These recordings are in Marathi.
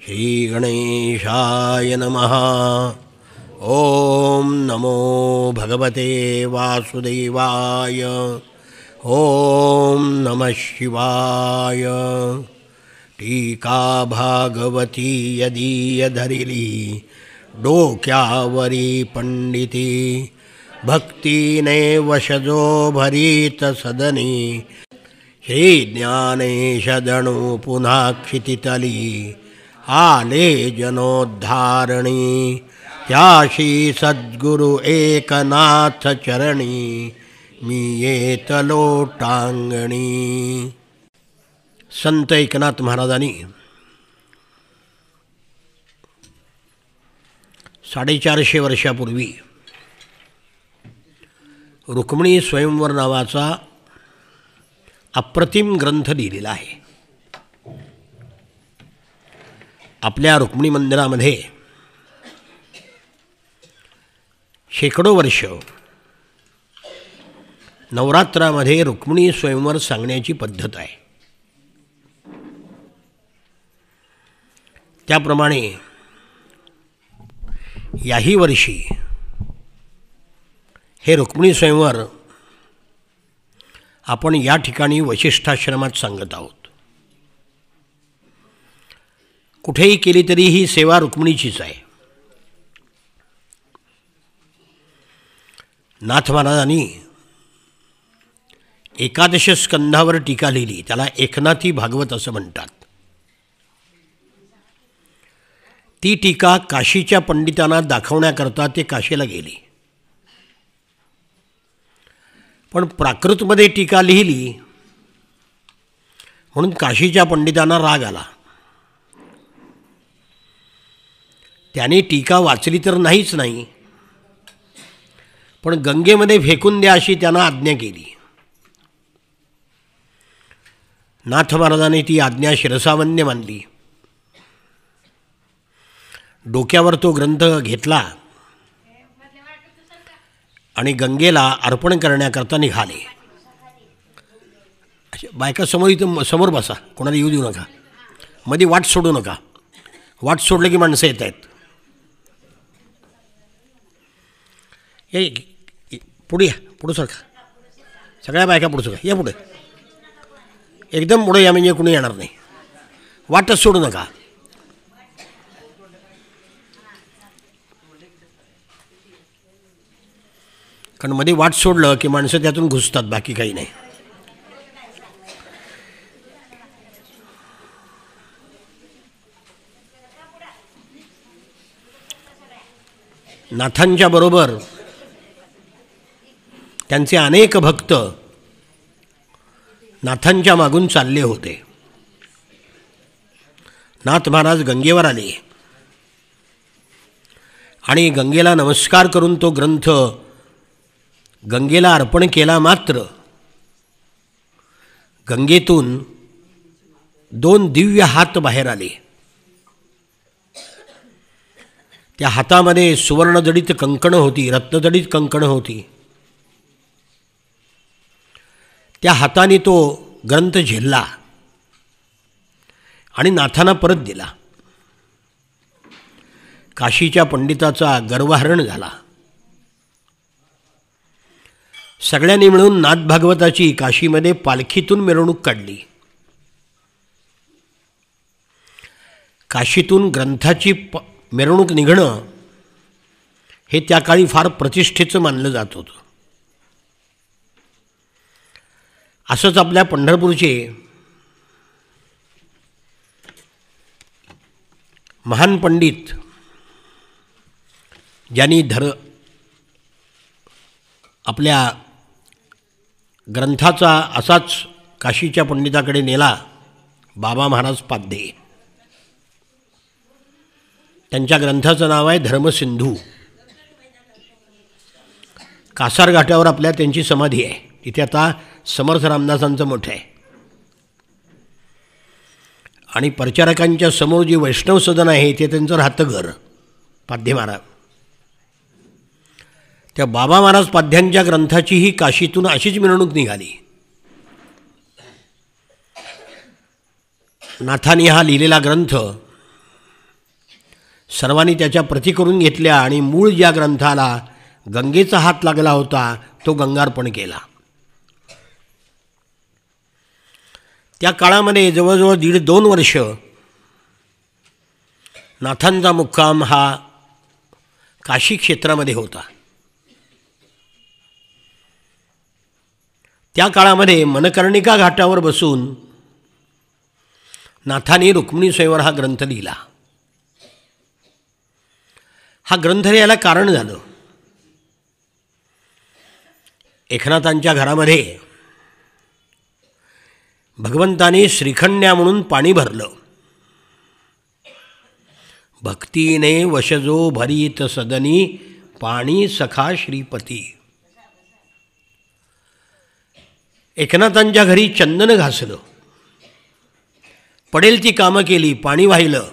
श्रीगणेशाय नमः। ओम नमो भगवते वासुदेवाय। ओम नमः शिवाय। टीका भागवती यदीयधरिली डोक्यावरी पंडिती भक्तीने वशजो भरीत सदनी श्री ज्ञानेश दणू पुन्हा क्षितितली आले जनोद्धारणी त्याशी सद्गुरु एकनाथ चरणी मी येत लोटांगणी। संत एकनाथ महाराजांनी 450 वर्षापूर्वी रुक्मिणी स्वयंवर नावाचा अप्रतिम ग्रंथ लिहिलेला आहे। आपल्या रुक्मिणी मंदिरामध्ये शेकडो वर्ष नवरात्रामध्ये रुक्मिणी स्वयंवर सांगण्याची पद्धत आहे। त्याप्रमाणे याही वर्षी हे रुक्मिणी स्वयंवर आपण या ठिकाणी वशिष्ठाश्रमात सांगत आहोत। कुठेही केली तरी ही सेवा रुक्मिणीचीच आहे। नाथ महाराजांनी 11 स्कंधावर टीका लिहिली, त्याला एकनाथी भागवत असं म्हणतात। ती टीका काशीच्या पंडितांना दाखवण्याकरता ते काशीला गेली, पण प्राकृतमध्ये टीका लिहिली म्हणून काशीच्या पंडितांना राग आला। त्याने टीका वाचली तर नाहीच नाही, पण गंगेमध्ये फेकून द्या अशी त्यांना आज्ञा केली। नाथ महाराजांनी ती आज्ञा शिरसावन्य मानली। डोक्यावर तो ग्रंथ घेतला आणि गंगेला अर्पण करण्याकरता निघाले। बायका समोर इथं समोर बसा, कोणाला येऊ देऊ नका, मध्ये वाट सोडू नका। वाट सोडलं की माणसं येत आहेत। पुढे या, पुढं सरका, सगळ्या बायका पुढं सरका, या पुढे, एकदम पुढे या, म्हणजे कुणी येणार नाही। वाटच सोडू नका। कारण मध्ये वाट सोडलं की माणसं त्यातून घुसतात, बाकी काही नाही। नाथांच्या बरोबर त्यांचे अनेक भक्त नाथांच्या मागून चालले होते। नाथ महाराज गंगेवर आले आणि गंगेला नमस्कार करून तो ग्रंथ गंगेला अर्पण केला। मात्र गंगेतून 2 दिव्य हात बाहेर आले। त्या हातामध्ये सुवर्णजडित कंकण होती, रत्नजडित कंकण होती। त्या हाताने तो ग्रंथ झेलला आणि नाथांना परत दिला। काशीच्या पंडिताचा गर्वहरण झाला। सगळ्यांनी मिळून नाथ भागवताची काशीमध्ये पालखीतून मिरवणूक काढली। काशीतून ग्रंथाची मिरवणूक निघणं हे त्या काळी फार प्रतिष्ठेचं मानलं जात होतं। असंच आपल्या पंढरपूरचे महान पंडित ज्यांनी आपल्या ग्रंथाचा असाच काशीच्या पंडिताकडे नेला, बाबा महाराज पाध्ये। त्यांच्या ग्रंथाचं नाव आहे धर्मसिंधू। कासार घाटावर आपल्या त्यांची समाधी आहे। तिथे आता समर्थ रामदासांचं मठ आहे आणि प्रचारकांच्या समोर जी वैष्णव सदन आहे ते त्यांचं राहतं घर पाध्ये महाराज। त्या बाबा महाराज पाध्यांच्या ग्रंथाचीही काशीतून अशीच मिरवणूक निघाली। नाथांनी हा लिहिलेला ग्रंथ सर्वांनी त्याच्या प्रती करून घेतल्या आणि मूळ ज्या ग्रंथाला गंगेचा हात लागला होता तो गंगार्पण केला. त्या काळामध्ये जवळजवळ 1.5-2 वर्ष नाथांचा मुक्काम हा काशी क्षेत्रामध्ये होता. त्या काळामध्ये मनकर्णिका घाटावर बसून नाथांनी रुक्मिणी स्वयंवर हा ग्रंथ लिहिला. हा ग्रंथ लिहायला कारण झालं, एकनाथांच्या घरामध्ये भगवंतानी श्रीखंड्या म्हणून पाणी भरलं. भक्तीने वशजो भरीत सदनी पाणी सखा श्रीपती. एकनाथांच्या घरी चंदन घासलं, पडेल ती कामं केली, पाणी वाहिलं.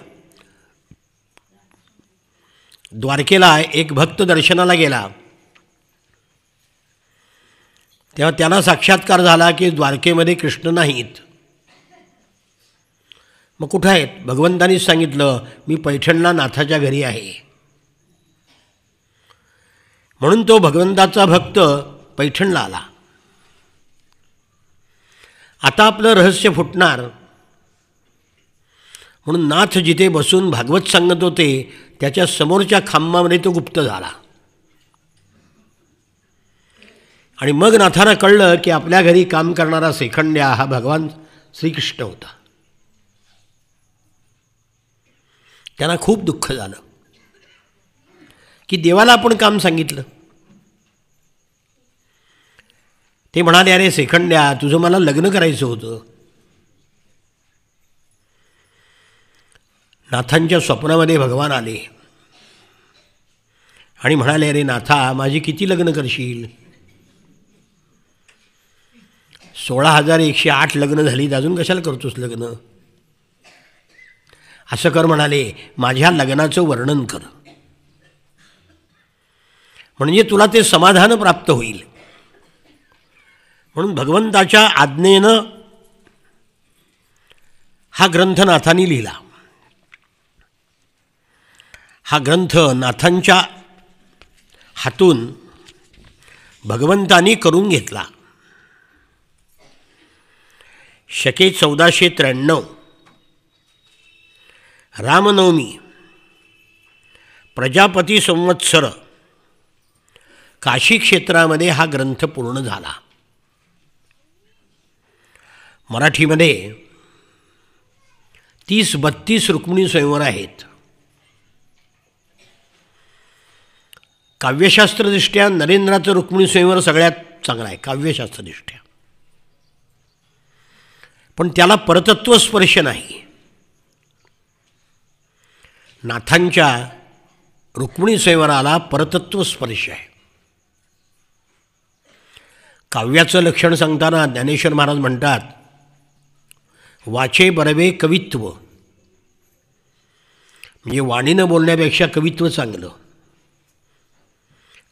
द्वारकेला एक भक्त दर्शनाला गेला, तेव्हा त्याला साक्षात्कार झाला की द्वारकेमध्ये कृष्ण नाहीत. मग कुठं आहेत? भगवंतानीच सांगितलं, मी पैठणला नाथाच्या घरी आहे. म्हणून तो भगवंताचा भक्त पैठणला आला. आता आपलं रहस्य फुटणार म्हणून नाथ जिथे बसून भागवत सांगत होते त्याच्या समोरच्या खांबामध्ये तो गुप्त झाला. आणि मग नाथांना कळलं की आपल्या घरी काम करणारा श्रीखंड्या हा भगवान श्रीकृष्ण होता. त्यांना खूप दुःख झालं की देवाला आपण काम सांगितलं. ते म्हणाले, अरे श्रीखंड्या, तुझं मला लग्न करायचं होतं. नाथांच्या स्वप्नामध्ये भगवान आले आणि म्हणाले, अरे नाथा, माझी किती लग्न करशील? 16,108 लग्न झालीत, अजून कशाला करतोस लग्न? असं कर म्हणाले, माझ्या लग्नाचं वर्णन कर, म्हणजे तुला ते समाधान प्राप्त होईल. म्हणून भगवंताच्या आज्ञेनं हा ग्रंथ नाथांनी लिहिला. हा ग्रंथ नाथांच्या हातून भगवंतानी करून घेतला. शके 1493 रामनवमी प्रजापती संवत्सर काशी क्षेत्रामध्ये हा ग्रंथ पूर्ण झाला. मराठीमध्ये 30-32 रुक्मिणी स्वयंवर आहेत. काव्यशास्त्रदृष्ट्या नरेंद्राचं रुक्मिणी स्वयंवर सगळ्यात चांगला आहे काव्यशास्त्रदृष्ट्या, पण त्याला परतत्व स्पर्श नाही. नाथांच्या रुक्मिणी स्वयंवराला परतत्व स्पर्श आहे. काव्याचं लक्षण सांगताना ज्ञानेश्वर महाराज म्हणतात, वाचे बरवे कवित्व, म्हणजे वाणीनं बोलण्यापेक्षा कवित्व चांगलं.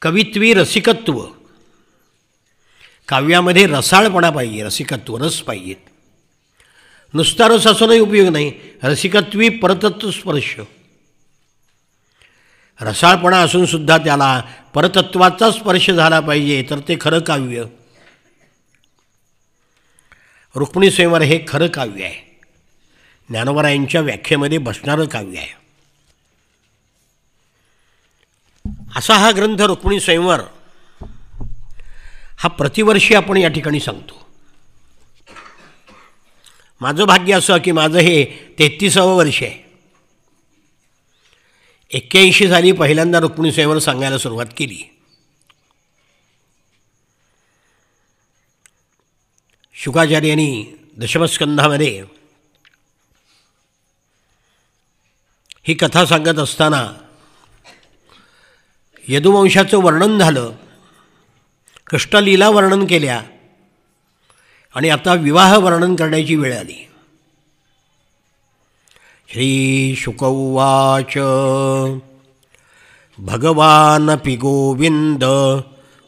कवित्वी रसिकत्व, काव्यामध्ये रसाळपणा पाहिजे, रसिकत्व, रस पाहिजेत. नुसता रस असूनही उपयोग नाही. रसिकत्वी परतत्व स्पर्श, रसाळपणा असूनसुद्धा त्याला परतत्वाचा स्पर्श झाला पाहिजे, तर ते खरं काव्य. रुक्मिणी स्वयंवर हे खरं काव्य आहे, ज्ञानोबरायांच्या व्याख्येमध्ये बसणारं काव्य आहे. असा हा ग्रंथ रुक्मिणी स्वयंवर हा प्रतिवर्षी आपण या ठिकाणी सांगतो. माझं भाग्य असं की माझं हे 33वं वर्ष आहे. 81 साली पहिल्यांदा रुक्मिणी स्वयंवर सांगायला सुरुवात केली. शुकाचार्यांनी दशमस्कंधामध्ये ही कथा सांगत असताना यदुवंशाचं वर्णन झालं, कृष्णलीला वर्णन केल्या, आणि आता विवाह वर्णन करण्याची वेळ आली. श्री शुक उवाच भगवानपि गोविंद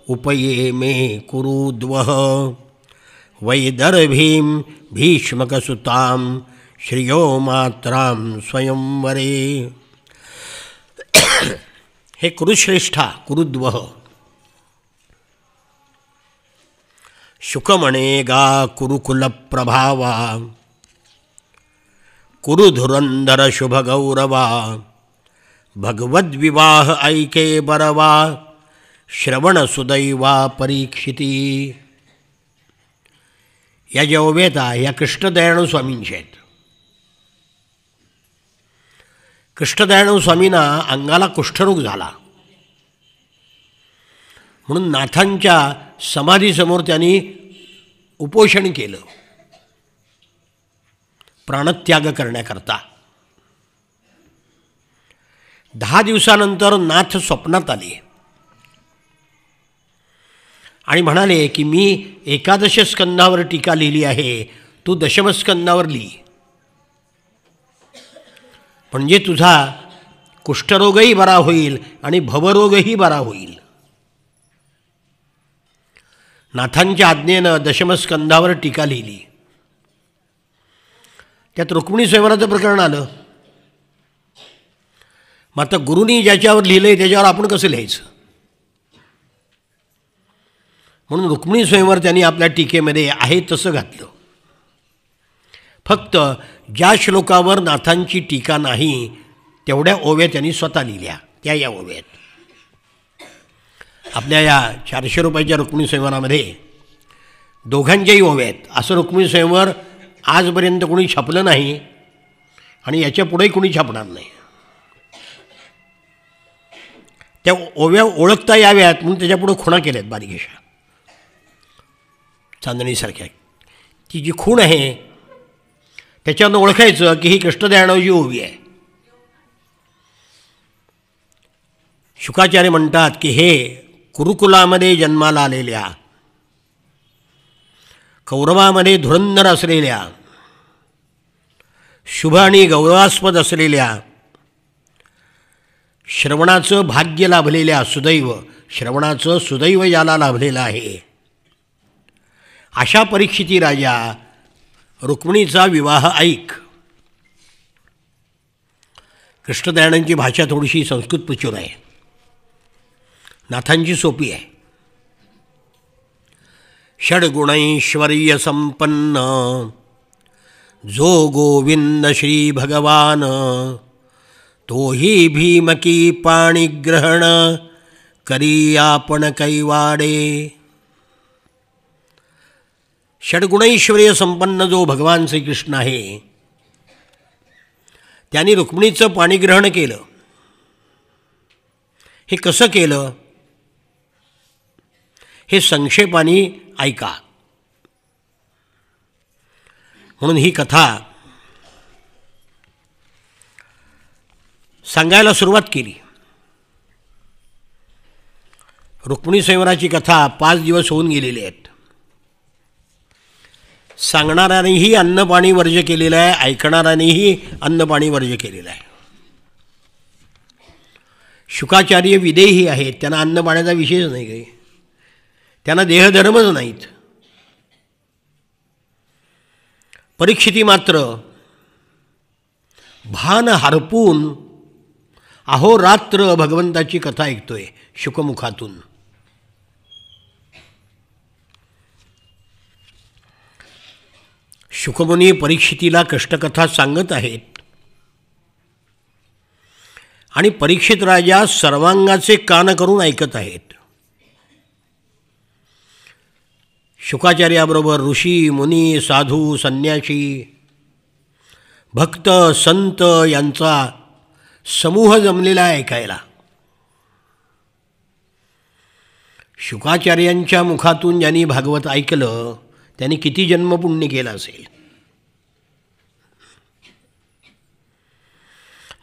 उपये मे कुरुद्वः वैदर्भीं भीष्मकसुतां श्रियो मात्रां स्वयंवरे हे कुरुश्रेष्ठा कुरुद्वह. शुक म्हणे गा कुरुकुल प्रभावा, कुरुधुरंधर शुभ गौरवा, भगवद्विवाह ऐके बरवा, श्रवण सुदैवा परीक्षिती. या ज्या ओव्याता या कृष्णदयाळू स्वामींच्या आहेत. कृष्णदयाळू स्वामींना अंगाला कुष्ठरोग झाला म्हणून नाथांच्या समाधीसमोर त्यांनी उपोषण केलं प्राणत्याग करण्याकरता. 10 दिवसानंतर नाथ स्वप्नात आले आणि म्हणाले की मी 11 स्कंधावर टीका लिहिली आहे, तू 10 स्कंधावर लिही, म्हणजे तुझा कुष्ठरोगही बरा होईल आणि भवरोगही बरा होईल. नाथांच्या आज्ञेनं 10 स्कंधावर टीका लिहिली. त्यात रुक्मिणी स्वयंवराचं प्रकरण आलं. मग आता गुरुनी ज्याच्यावर लिहिलंय त्याच्यावर आपण कसं लिहायचं, म्हणून रुक्मिणी स्वयंवर त्यांनी आपल्या टीकेमध्ये आहे तसं घातलं. फक्त ज्या श्लोकावर नाथांची टीका नाही तेवढ्या ओव्या त्यांनी स्वतः लिहिल्या, त्या या ओव्यात. आपल्या या 400 रुपयाच्या रुक्मिणी स्वयंवरामध्ये दोघांच्याही ओव्या आहेत. असं रुक्मिणी स्वयंवर आजपर्यंत कोणी छापलं नाही आणि याच्या पुढेही कोणी छापणार नाही. त्या ओव्या ओळखता याव्यात म्हणून त्याच्यापुढे खुणा केल्यात बारीकेशा चांदणीसारख्या. ती जी खूण आहे त्याच्यानं ओळखायचं की ही कृष्णदयाळूची ओवी आहे. शुकाचार्य म्हणतात की हे कुरुकुलामध्ये जन्माला आलेल्या, कौरवामध्ये धुरंधर असलेल्या, शुभ आणि गौरवास्पद असलेल्या, श्रवणाचं भाग्य लाभलेल्या, सुदैव श्रवणाचं सुदैव ज्याला लाभलेलं आहे, अशा परीक्षिती राजा रुक्मिणीचा विवाह ऐक. कृष्णदयाळांची भाषा थोडीशी संस्कृत प्रचूर आहे, नाथांची सोपी आहे. षड्गुणैश्वर्य संपन्न जो गोविंद श्री भगवान, तोही भीमकी पाणिग्रहण करी आपण कैवाडे. षड्गुणैश्वर्य संपन्न जो भगवान श्रीकृष्ण आहे त्यांनी रुक्मिणीचं पाणिग्रहण केलं. हे कसं केलं हे संक्षेपाने ऐका. म्हणून ही कथा सांगायला सुरुवात केली. रुक्मिणी स्वयंवराची कथा 5 दिवस होऊन गेलेली आहेत. सांगणाऱ्यानेही अन्नपाणी वर्ज्य केलेलं आहे, ऐकणाऱ्यानेही अन्नपाणी वर्ज्य केलेलं आहे. शुकाचार्य विदेही आहेत, त्यांना अन्नपाण्याचा विषयच नाही काही, त्यांना देहधर्मच नाहीत. परीक्षिती मात्र भान हरपून अहोरात्र भगवंताची कथा ऐकतोय शुकमुखातून. शुकमुनी परीक्षितीला कष्टकथा सांगत आहेत आणि परीक्षित राजा सर्वांगाचे कान करून ऐकत आहेत. शुकाचार्याबरोबर ऋषी मुनी साधू संन्यासी भक्त संत यांचा समूह जमलेला आहे ऐकायला. शुकाचार्यांच्या मुखातून ज्यांनी भागवत ऐकलं त्यांनी किती जन्मपुण्य केलं असेल.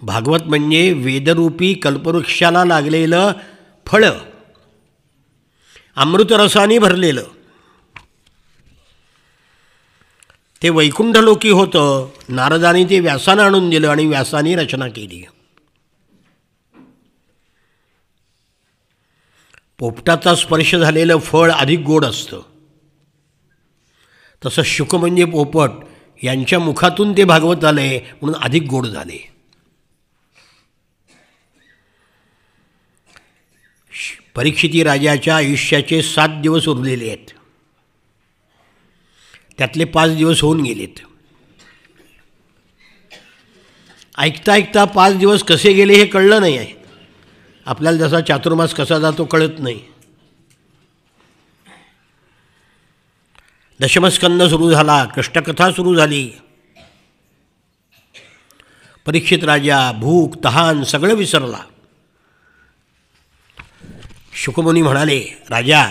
भागवत म्हणजे वेदरूपी कल्पवृक्षाला लागलेलं फळ, अमृतरसाने भरलेलं. ते वैकुंठलोकी होतं. नारदाने ते व्यासानं आणून दिलं आणि व्यासाने रचना केली. पोपटाचा स्पर्श झालेलं फळ अधिक गोड असतं. तसं शुक म्हणजे पोपट, यांच्या मुखातून ते भागवत आले म्हणून अधिक गोड झाले. परीक्षिती राजाच्या आयुष्याचे 7 दिवस उरलेले आहेत. त्यातले 5 दिवस होऊन गेलेत. ऐकता ऐकता 5 दिवस कसे गेले हे कळलं नाही आहे. आपल्याला जसा चातुर्मास कसा जातो कळत नाही. दशमस्कंद सुरू झाला, कृष्णकथा सुरू झाली. परीक्षित राजा भूक तहान सगळं विसरला. शुकमुनी म्हणाले, राजा,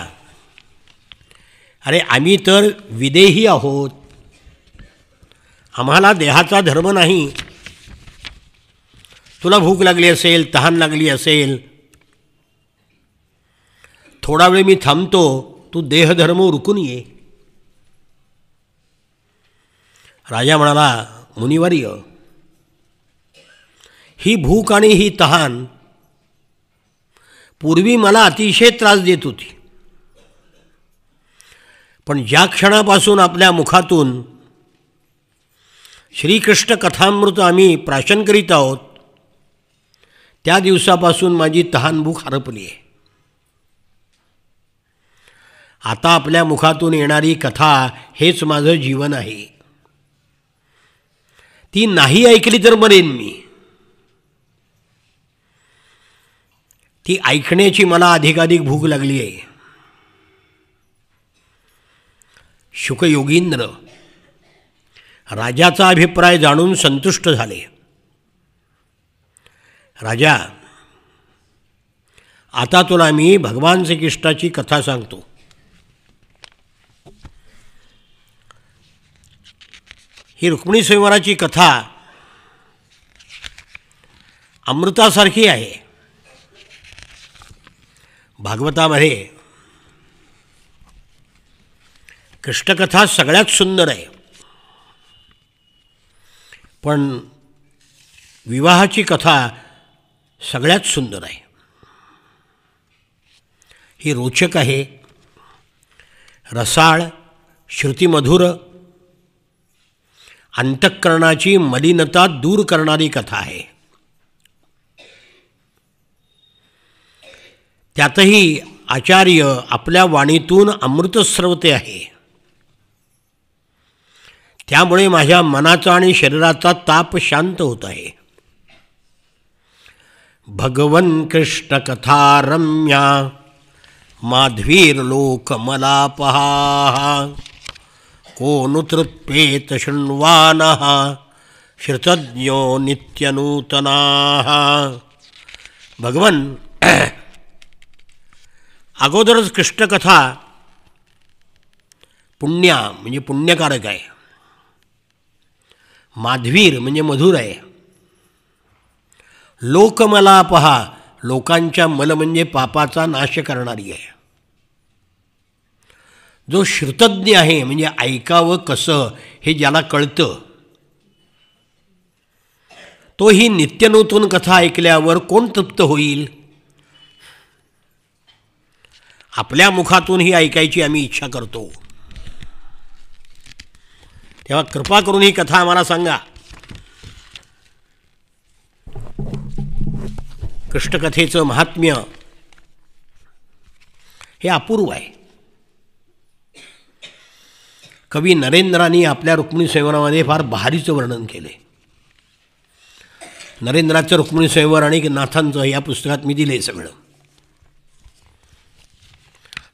अरे आम्ही तर विदेही आहोत, आम्हाला देहाचा धर्म नाही. तुला भूक लागली असेल, तहान लागली असेल, थोडा वेळ मी थांबतो, तू देहधर्म उरकून ये. राजा म्हणाला, मुनिवर्य, ही भूक आणि ही तहान पूर्वी मला अतिशय त्रास देत होती, पण ज्या क्षणापासून आपल्या मुखातून श्रीकृष्ण कथामृत आम्ही प्राशन करीत आहोत त्या दिवसापासून माझी तहान भूक हरपली आहे. आता आपल्या मुखातून येणारी कथा हेच माझं जीवन आहे. ती नाही ऐकली तर मरेन मी. ती ऐकण्याची मला अधिकाधिक भूक लागली आहे. शुकयोगींद्र राजाचा अभिप्राय जाणून संतुष्ट झाले. राजा, आता तुला मी भगवान श्रीकृष्णाची कथा सांगतो. ही रुक्मिणी स्वयंवराची कथा अमृतासारखी आहे. भागवतामध्ये कृष्णकथा सगळ्यात सुंदर आहे, पण विवाहाची कथा सगळ्यात सुंदर आहे. ही रोचक आहे, रसाळ, श्रुतिमधुर, अंतःकरणाची मलिनता दूर करणारी कथा आहे. त्यातही आचार्य आपल्या वाणीतून अमृतस्रवते आहे. त्यामुळे माझ्या मनाचा आणि शरीराचा ताप शांत होत आहे. भगवन कृष्ण कथा रम्या माध्वीर्लोकमलापहा कोनुतृप्येत शृण्वानः श्रुतज्ञो नित्यनूतनाः. भगवन, अगोदरच कृष्णकथा पुण्या म्हणजे पुण्यकारक आहे. माध्वीर म्हणजे मधुर आहे. लोकमलापहा, लोकांच्या मल म्हणजे पापाचा नाश करणारी आहे. जो श्रुतज्ञ आहे म्हणजे ऐकावं कसं हे ज्याला कळतं, तो ही नित्यनूतन कथा ऐकल्यावर कोण तृप्त होईल? आपल्या मुखातून ही ऐकायची आम्ही इच्छा करतो. तेव्हा कृपा करून ही कथा आम्हाला सांगा. कृष्णकथेचं महात्म्य हे अपूर्व आहे. कवी नरेंद्रांनी आपल्या रुक्मिणी स्वयंवरामध्ये फार बहारीचं वर्णन केले. नरेंद्राचं रुक्मिणी स्वयंवर आणि नाथांचं या पुस्तकात मी दिले सगळं.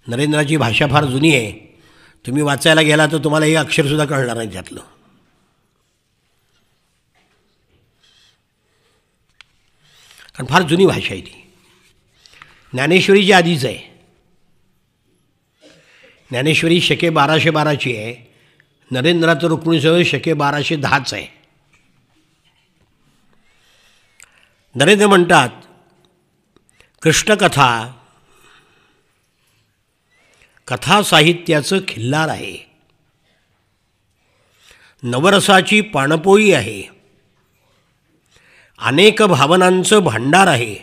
नरेंद्राची भाषा फार जुनी आहे. तुम्ही वाचायला गेला तर तुम्हाला हे अक्षरसुद्धा कळणार नाही त्यातलं. कारण फार जुनी भाषा आहे ती. ज्ञानेश्वरीच्या आधीच आहे. ज्ञानेश्वरी शके 1212ची आहे. नरेंद्राचं रुक्मिणी स्वयंवर शके 1210 आहे. नरेंद्र म्हणतात, कृष्णकथा कथा साहित्याचं खिल्लार आहे. नवरसाची पाणपोई आहे. अनेक भावनांचं भांडार आहे.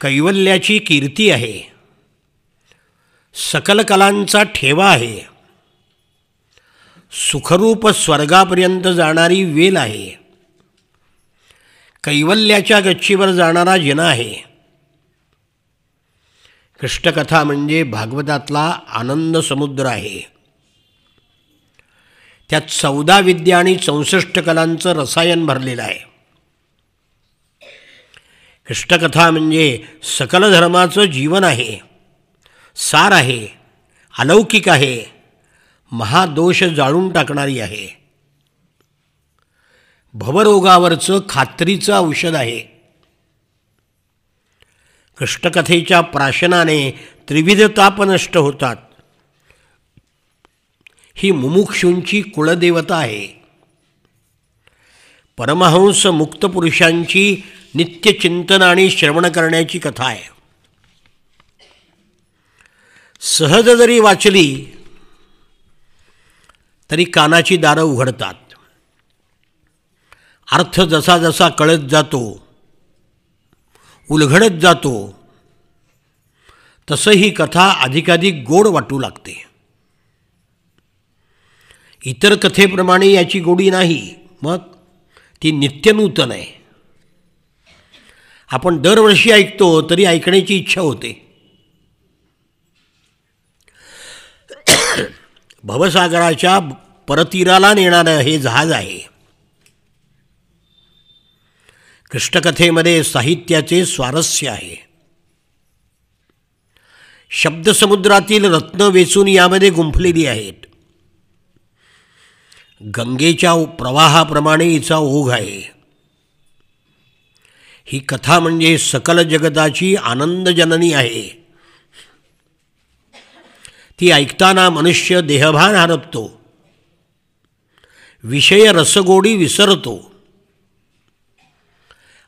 कैवल्याची कीर्ती आहे. सकल कलांचा ठेवा आहे. सुखरूप स्वर्गापर्यंत जाणारी वेल आहे. कैवल्याच्या गच्चीवर जाणारा जिना आहे. कृष्णकथा म्हणजे भागवतातला आनंद समुद्र आहे. त्यात 14 विद्या आणि 64 कलांचं रसायन भरलेलं आहे. कृष्णकथा म्हणजे सकल धर्माचं जीवन आहे, सार आहे, अलौकिक आहे, महादोष जाळून टाकणारी आहे, भवरोगावरचं खात्रीचं औषध आहे. कृष्णकथेच्या प्राशनाने त्रिविध ताप नष्ट होतात. ही मुमुक्षूंची कुलदेवता आहे. परमहंस मुक्त पुरुषांची नित्यचिंतन आणि श्रवण करण्याची कथा आहे. सहज जरी वाचली तरी कानाची दारं उघडतात. अर्थ जसा जसा कळत जातो, उलगडत जातो, तसं ही कथा अधिकाधिक गोड वाटू लागते. इतर कथेप्रमाणे याची गोडी नाही, मग ती नित्यनूतन आहे. आपण दरवर्षी ऐकतो तरी ऐकण्याची इच्छा होते. भवसागराच्या परतीराला नेणारं हे जहाज आहे. कृष्णकथेमध्ये साहित्याचे स्वारस्य आहे. शब्दसमुद्रातील रत्न वेचून यामध्ये गुंफलेली आहेत. गंगेच्या प्रवाहाप्रमाणे हिचा ओघ आहे. ही कथा म्हणजे सकल जगताची आनंदजननी आहे. ती ऐकताना मनुष्य देहभान हरपतो, विषय रसगोडी विसरतो.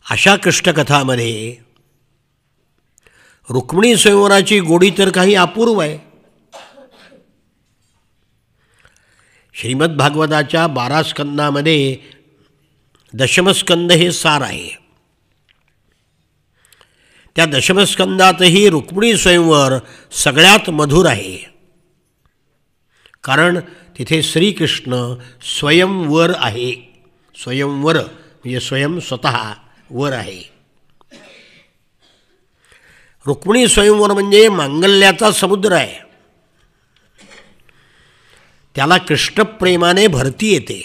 अशा कृष्णकथामध्ये रुक्मिणी स्वयंवराची गोडी तर काही अपूर्व आहे. श्रीमद भागवताच्या 12 स्कंदामध्ये दशमस्कंद हे सार आहे. त्या दशमस्कंदातही रुक्मिणी स्वयंवर सगळ्यात मधुर आहे. कारण तिथे श्रीकृष्ण स्वयंवर आहे. स्वयंवर म्हणजे स्वयं स्वतः वर आहे. रुक्मिणी स्वयंवर म्हणजे मांगल्याचा समुद्र आहे. त्याला कृष्णप्रेमाने भरती येते.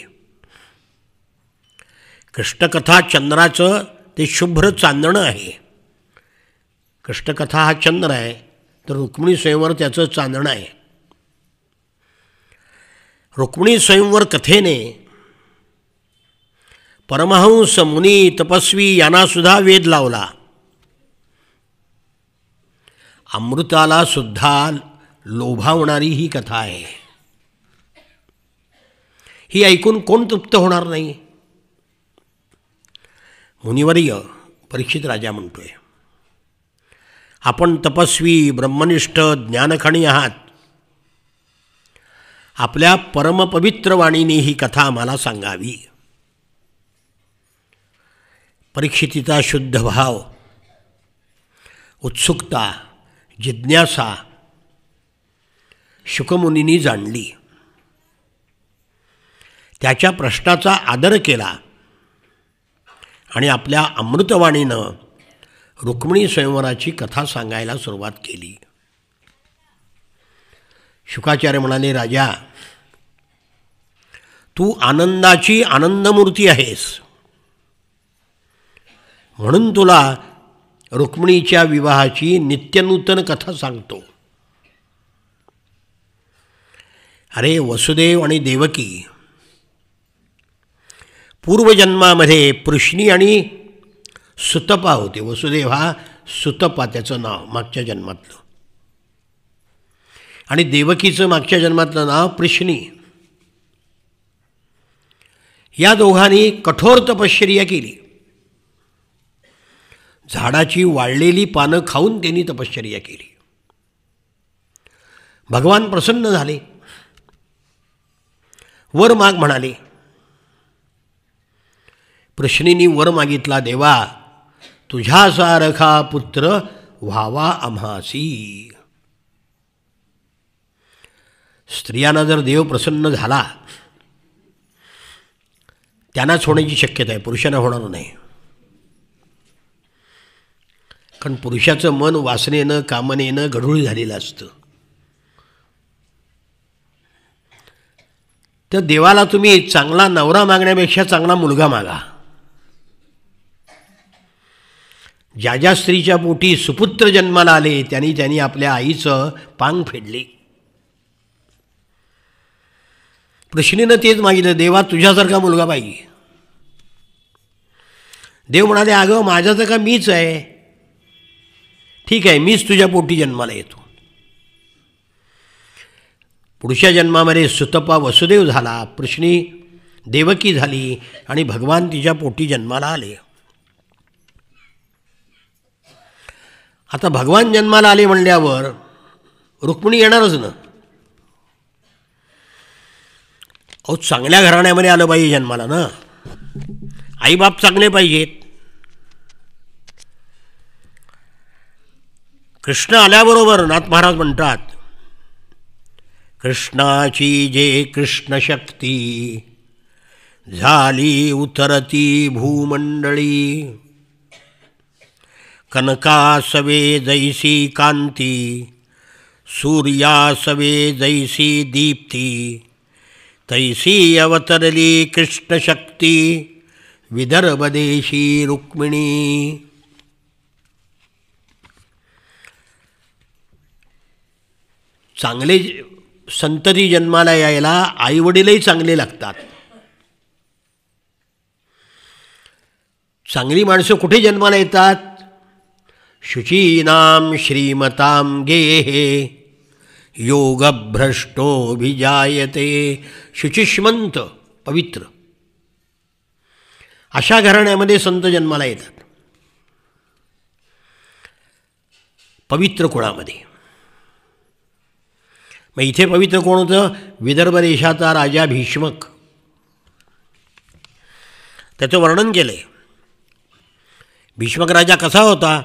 कृष्णकथा चंद्राचं ते शुभ्र चांदणं आहे. कृष्णकथा हा चंद्र आहे, तर रुक्मिणी स्वयंवर त्याचं चांदणं आहे. रुक्मिणी स्वयंवर कथेने परमहंस, मुनी, तपस्वी यांनासुद्धा वेध लावला. अमृताला सुद्धा लोभावणारी ही कथा आहे. ही ऐकून कोण तृप्त होणार नाही? मुनिवर्य परीक्षित राजा म्हणतोय, आपण तपस्वी, ब्रह्मनिष्ठ, ज्ञानखणी आहात. आपल्या परमपवित्र वाणीने ही कथा आम्हाला सांगावी. परीक्षितीचा शुद्ध भाव, उत्सुकता, जिज्ञासा शुकमुनींनी जाणली. त्याच्या प्रश्नाचा आदर केला आणि आपल्या अमृतवाणीनं रुक्मिणी स्वयंवराची कथा सांगायला सुरुवात केली. शुकाचार्य म्हणाले, राजा, तू आनंदाची आनंदमूर्ती आहेस, म्हणून तुला रुक्मिणीच्या विवाहाची नित्यनूतन कथा सांगतो. अरे वसुदेव आणि देवकी पूर्वजन्मामध्ये पृश्नी आणि सुतपा होते. वसुदेव हा सुतपा त्याचं नाव मागच्या जन्मातलं, आणि देवकीचं मागच्या जन्मातलं नाव पृश्नी. या दोघांनी कठोर तपश्चर्या केली. झाडाची वाळलेली पानं खाऊन त्यांनी तपश्चर्या केली. भगवान प्रसन्न झाले, वर माग म्हणाले. पृश्नींनी वर मागितला, देवा, तुझ्यासारखा पुत्र व्हावा आम्हासी. स्त्रियांना जर देव प्रसन्न झाला, त्यांनाच होण्याची शक्यता आहे, पुरुषांना होणार नाही. कारण पुरुषाचं मन वासनेनं कामनेनं गढूळ झालेलं असतं. तर देवाला तुम्ही चांगला नवरा मागण्यापेक्षा चांगला मुलगा मागा. ज्या ज्या स्त्रीच्या पोटी सुपुत्र जन्माला आले त्यांनी आपल्या आईचं पांग फेडले. प्रश्नीनं तेच मागितलं, देवा तुझ्यासारखा मुलगा पाहिजे. देव म्हणाले, अगं माझा तर का मीच आहे. ठीक आहे, मीच तुझ्या पोटी जन्माला येतो. पुढच्या जन्मामध्ये सुतपा वसुदेव झाला, प्रश्नी देवकी झाली आणि भगवान तिच्या पोटी जन्माला आले. आता भगवान जन्माला आले म्हणल्यावर रुक्मिणी येणारच ना. अहो चांगल्या घराण्यामध्ये आलं पाहिजे जन्माला ना. आईबाप चांगले पाहिजेत. कृष्ण आल्याबरोबर नाथ महाराज म्हणतात, कृष्णाची जे कृष्ण शक्ती झाली उतरती भूमंडळी. कनकासवे जैसी कांती सूर्यासवे जैसी दीप्ती. तैसी अवतरली कृष्णशक्ती विदर्भदेशी रुक्मिणी. चांगले संतती जन्माला यायला आईवडीलही चांगले लागतात. चांगली माणसं कुठे जन्माला येतात? शुचीनाम श्रीमताम गेहे योगभ्रष्टोभिजायते. शुचिष्मंत पवित्र अशा घराण्यामध्ये संत जन्माला येतात, पवित्र कुळामध्ये. मग इथे पवित्र कोण होतं? विदर्भ देशाचा राजा भीष्मक. त्याचं वर्णन केलं आहे. भीष्मक राजा कसा होता?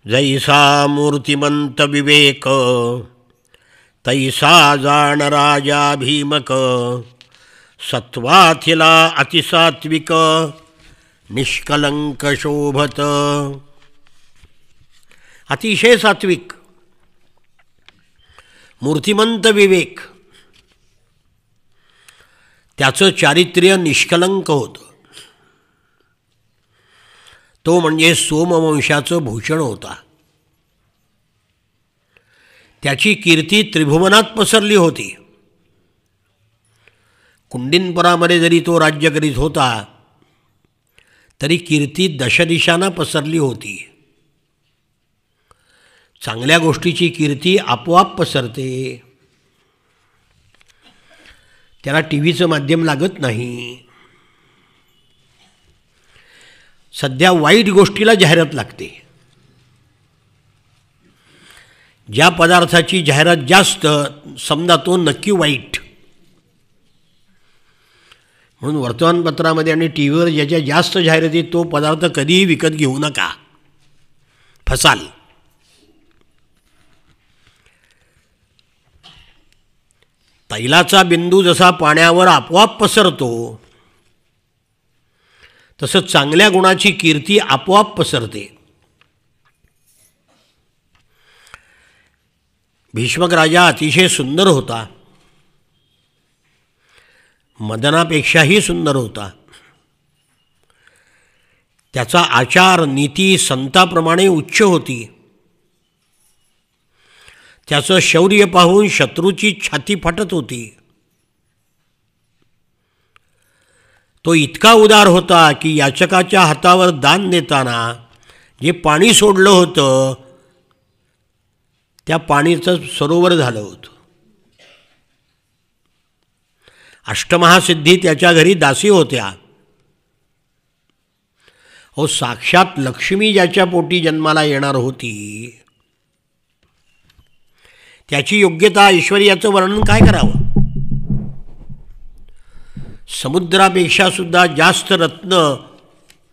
जैसा मूर्तिमंत विवेक तैसा जाण राजा भीमक. सत्वाथिला अतिसात्विक निष्कलंक शोभत. अतिशय सात्विक, मूर्तिमंत विवेक, त्याचं चारित्र्य निष्कलंक होतं. तो म्हणजे सोमवंशाचं भूषण होता. त्याची कीर्ती त्रिभुवनात पसरली होती. कुंडिनपुरामध्ये जरी तो राज्य करीत होता तरी कीर्ती दशदिशांना पसरली होती. चांगल्या गोष्टीची कीर्ती आपोआप पसरते. त्याला टी व्हीचं माध्यम लागत नाही. सध्या वाईट गोष्टीला जाहिरात लागते. ज्या पदार्थाची जाहिरात जास्त समजा तो नक्की वाईट. म्हणून वर्तमानपत्रामध्ये आणि टी व्हीवर ज्याच्या जास्त जाहिराती तो पदार्थ कधीही विकत घेऊ नका, फसाल. तैलाचा बिंदू जसा पाण्यावर आपोआप पसरतो तसं चांगल्या गुणाची कीर्ती आपोआप पसरते. भीष्मक राजा अतिशय सुंदर होता, मदनापेक्षाही सुंदर होता. त्याचा आचार नीती संताप्रमाणे उच्च होती. त्याचं शौर्य पाहून शत्रूची छाती फाटत होती. तो इतका उदार होता की याचकाच्या हातावर दान देताना जे पाणी सोडलं होतं त्या पाणीचं सरोवर झालं होतं. अष्टमहासिद्धी त्याच्या घरी दासी होत्या. हो, साक्षात लक्ष्मी ज्याच्या पोटी जन्माला येणार होती त्याची योग्यता ऐश्वर्याचं वर्णन काय करावं. समुद्रापेक्षा सुद्धा जास्त रत्न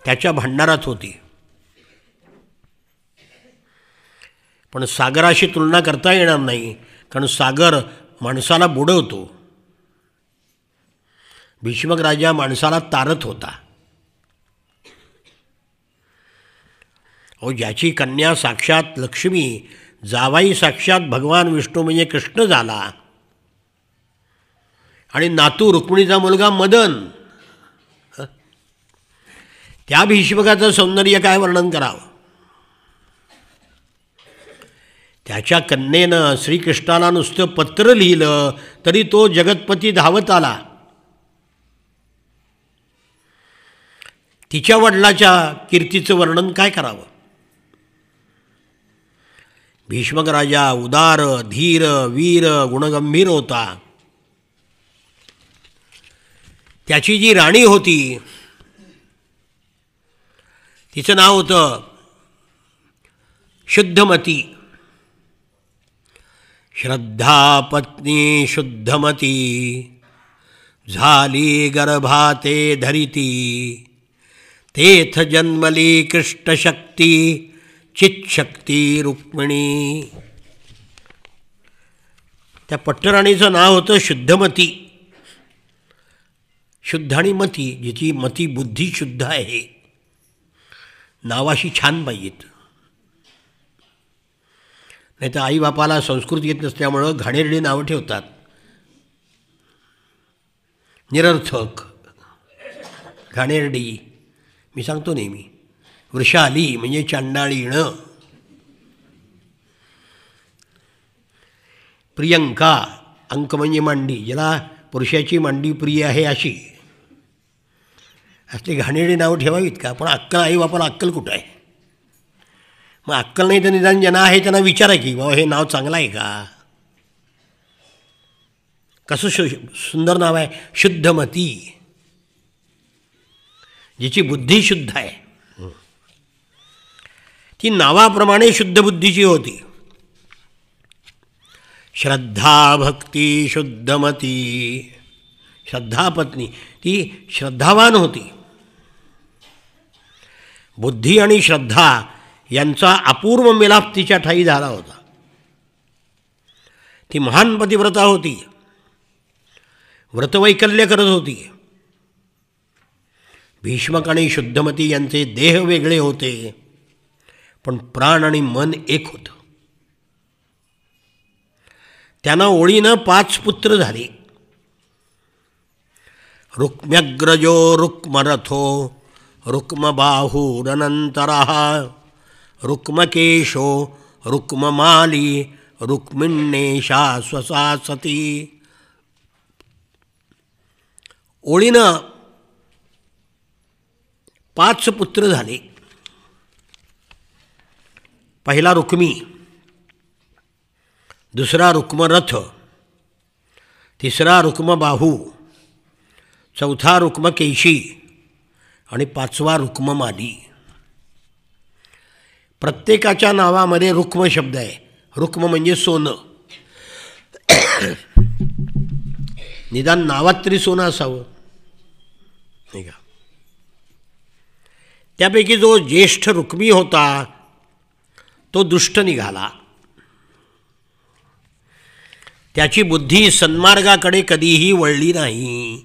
त्याच्या भांडारात होती. पण सागराशी तुलना करता येणार नाही, कारण सागर माणसाला बुडवतो. भीष्मक राजा माणसाला तारत होता. अहो, ज्याची कन्या साक्षात लक्ष्मी, जावाई साक्षात भगवान विष्णू म्हणजे कृष्ण झाला, आणि नातू रुक्मिणीचा मुलगा मदन, त्या भीष्मकाचं सौंदर्य काय वर्णन करावं. त्याच्या कन्येनं श्रीकृष्णाला नुसतं पत्र लिहिलं तरी तो जगतपती धावत आला. तिच्या वडिलाच्या कीर्तीचं वर्णन काय करावं. भीष्मक राजा उदार, धीर, वीर, गुणगंभीर होता. त्याची जी राणी होती तिचं नाव होतं शुद्धमती. श्रद्धा पत्नी शुद्धमती, झाली गर्भाते धरिती, तेथ जन्मली कृष्णशक्ती, चितशक्ती रुक्मिणी. त्या पट्टराणीचं नाव होतं शुद्धमती. शुद्ध आणि मती, जिची मती बुद्धी शुद्ध आहे, नावाशी छान पाहिजेत. नाही तर आईबापाला संस्कृत येत नसल्यामुळं घाणेरडी नावं ठेवतात, निरर्थक, घाणेरडी. मी सांगतो नेहमी, वृषाली म्हणजे चांडाळीणं, प्रियंका, अंक म्हणजे मांडी, ज्याला पुरुषाची मांडी प्रिय आहे अशी, असली घाणेरडी नावं ठेवावीत का. पण अक्कल, आईबापाला अक्कल कुठं आहे. मग अक्कल नाही तर निदान ज्यांना आहे त्यांना विचारा की बाबा हे नाव चांगलं आहे का. कसं सुंदर नाव आहे, शुद्धमती, जिची बुद्धी शुद्ध आहे. ती नावाप्रमाणे शुद्ध बुद्धीची होती. श्रद्धा भक्ती शुद्धमती, श्रद्धा पत्नी, ती श्रद्धावान होती. बुद्धी आणि श्रद्धा यांचा अपूर्व मिलाप तिच्या ठायी झाला होता. ती महान पतिव्रता होती, व्रतवैकल्य करत होती. भीष्मक आणि शुद्धमती यांचे देह वेगळे होते, पण प्राण आणि मन एक होतं. त्यांना ओळीनं 5 पुत्र झाले. रुक्म्यग्रजो रुक्मरथो, रुक्मबाहुरनन्तरः, रुक्मकेशो रुक्ममाली, रुक्मिण्येषा स्वसा सती. ओळीनं 5 पुत्र झाले. पहिला रुक्मी, दुसरा रुक्मरथ, तिसरा रुक्मबाहू, चौथा रुक्मकेशी आणि 5वा रुक्ममाली. प्रत्येकाच्या नावामध्ये रुक्म शब्द आहे. रुक्म म्हणजे सोनं. निदान नावात तरी सोनं असावं, नाही का. त्यापैकी जो ज्येष्ठ रुक्मी होता तो दुष्ट निघाला. त्याची बुद्धी सन्मार्गाकडे कधीही वळली नाही.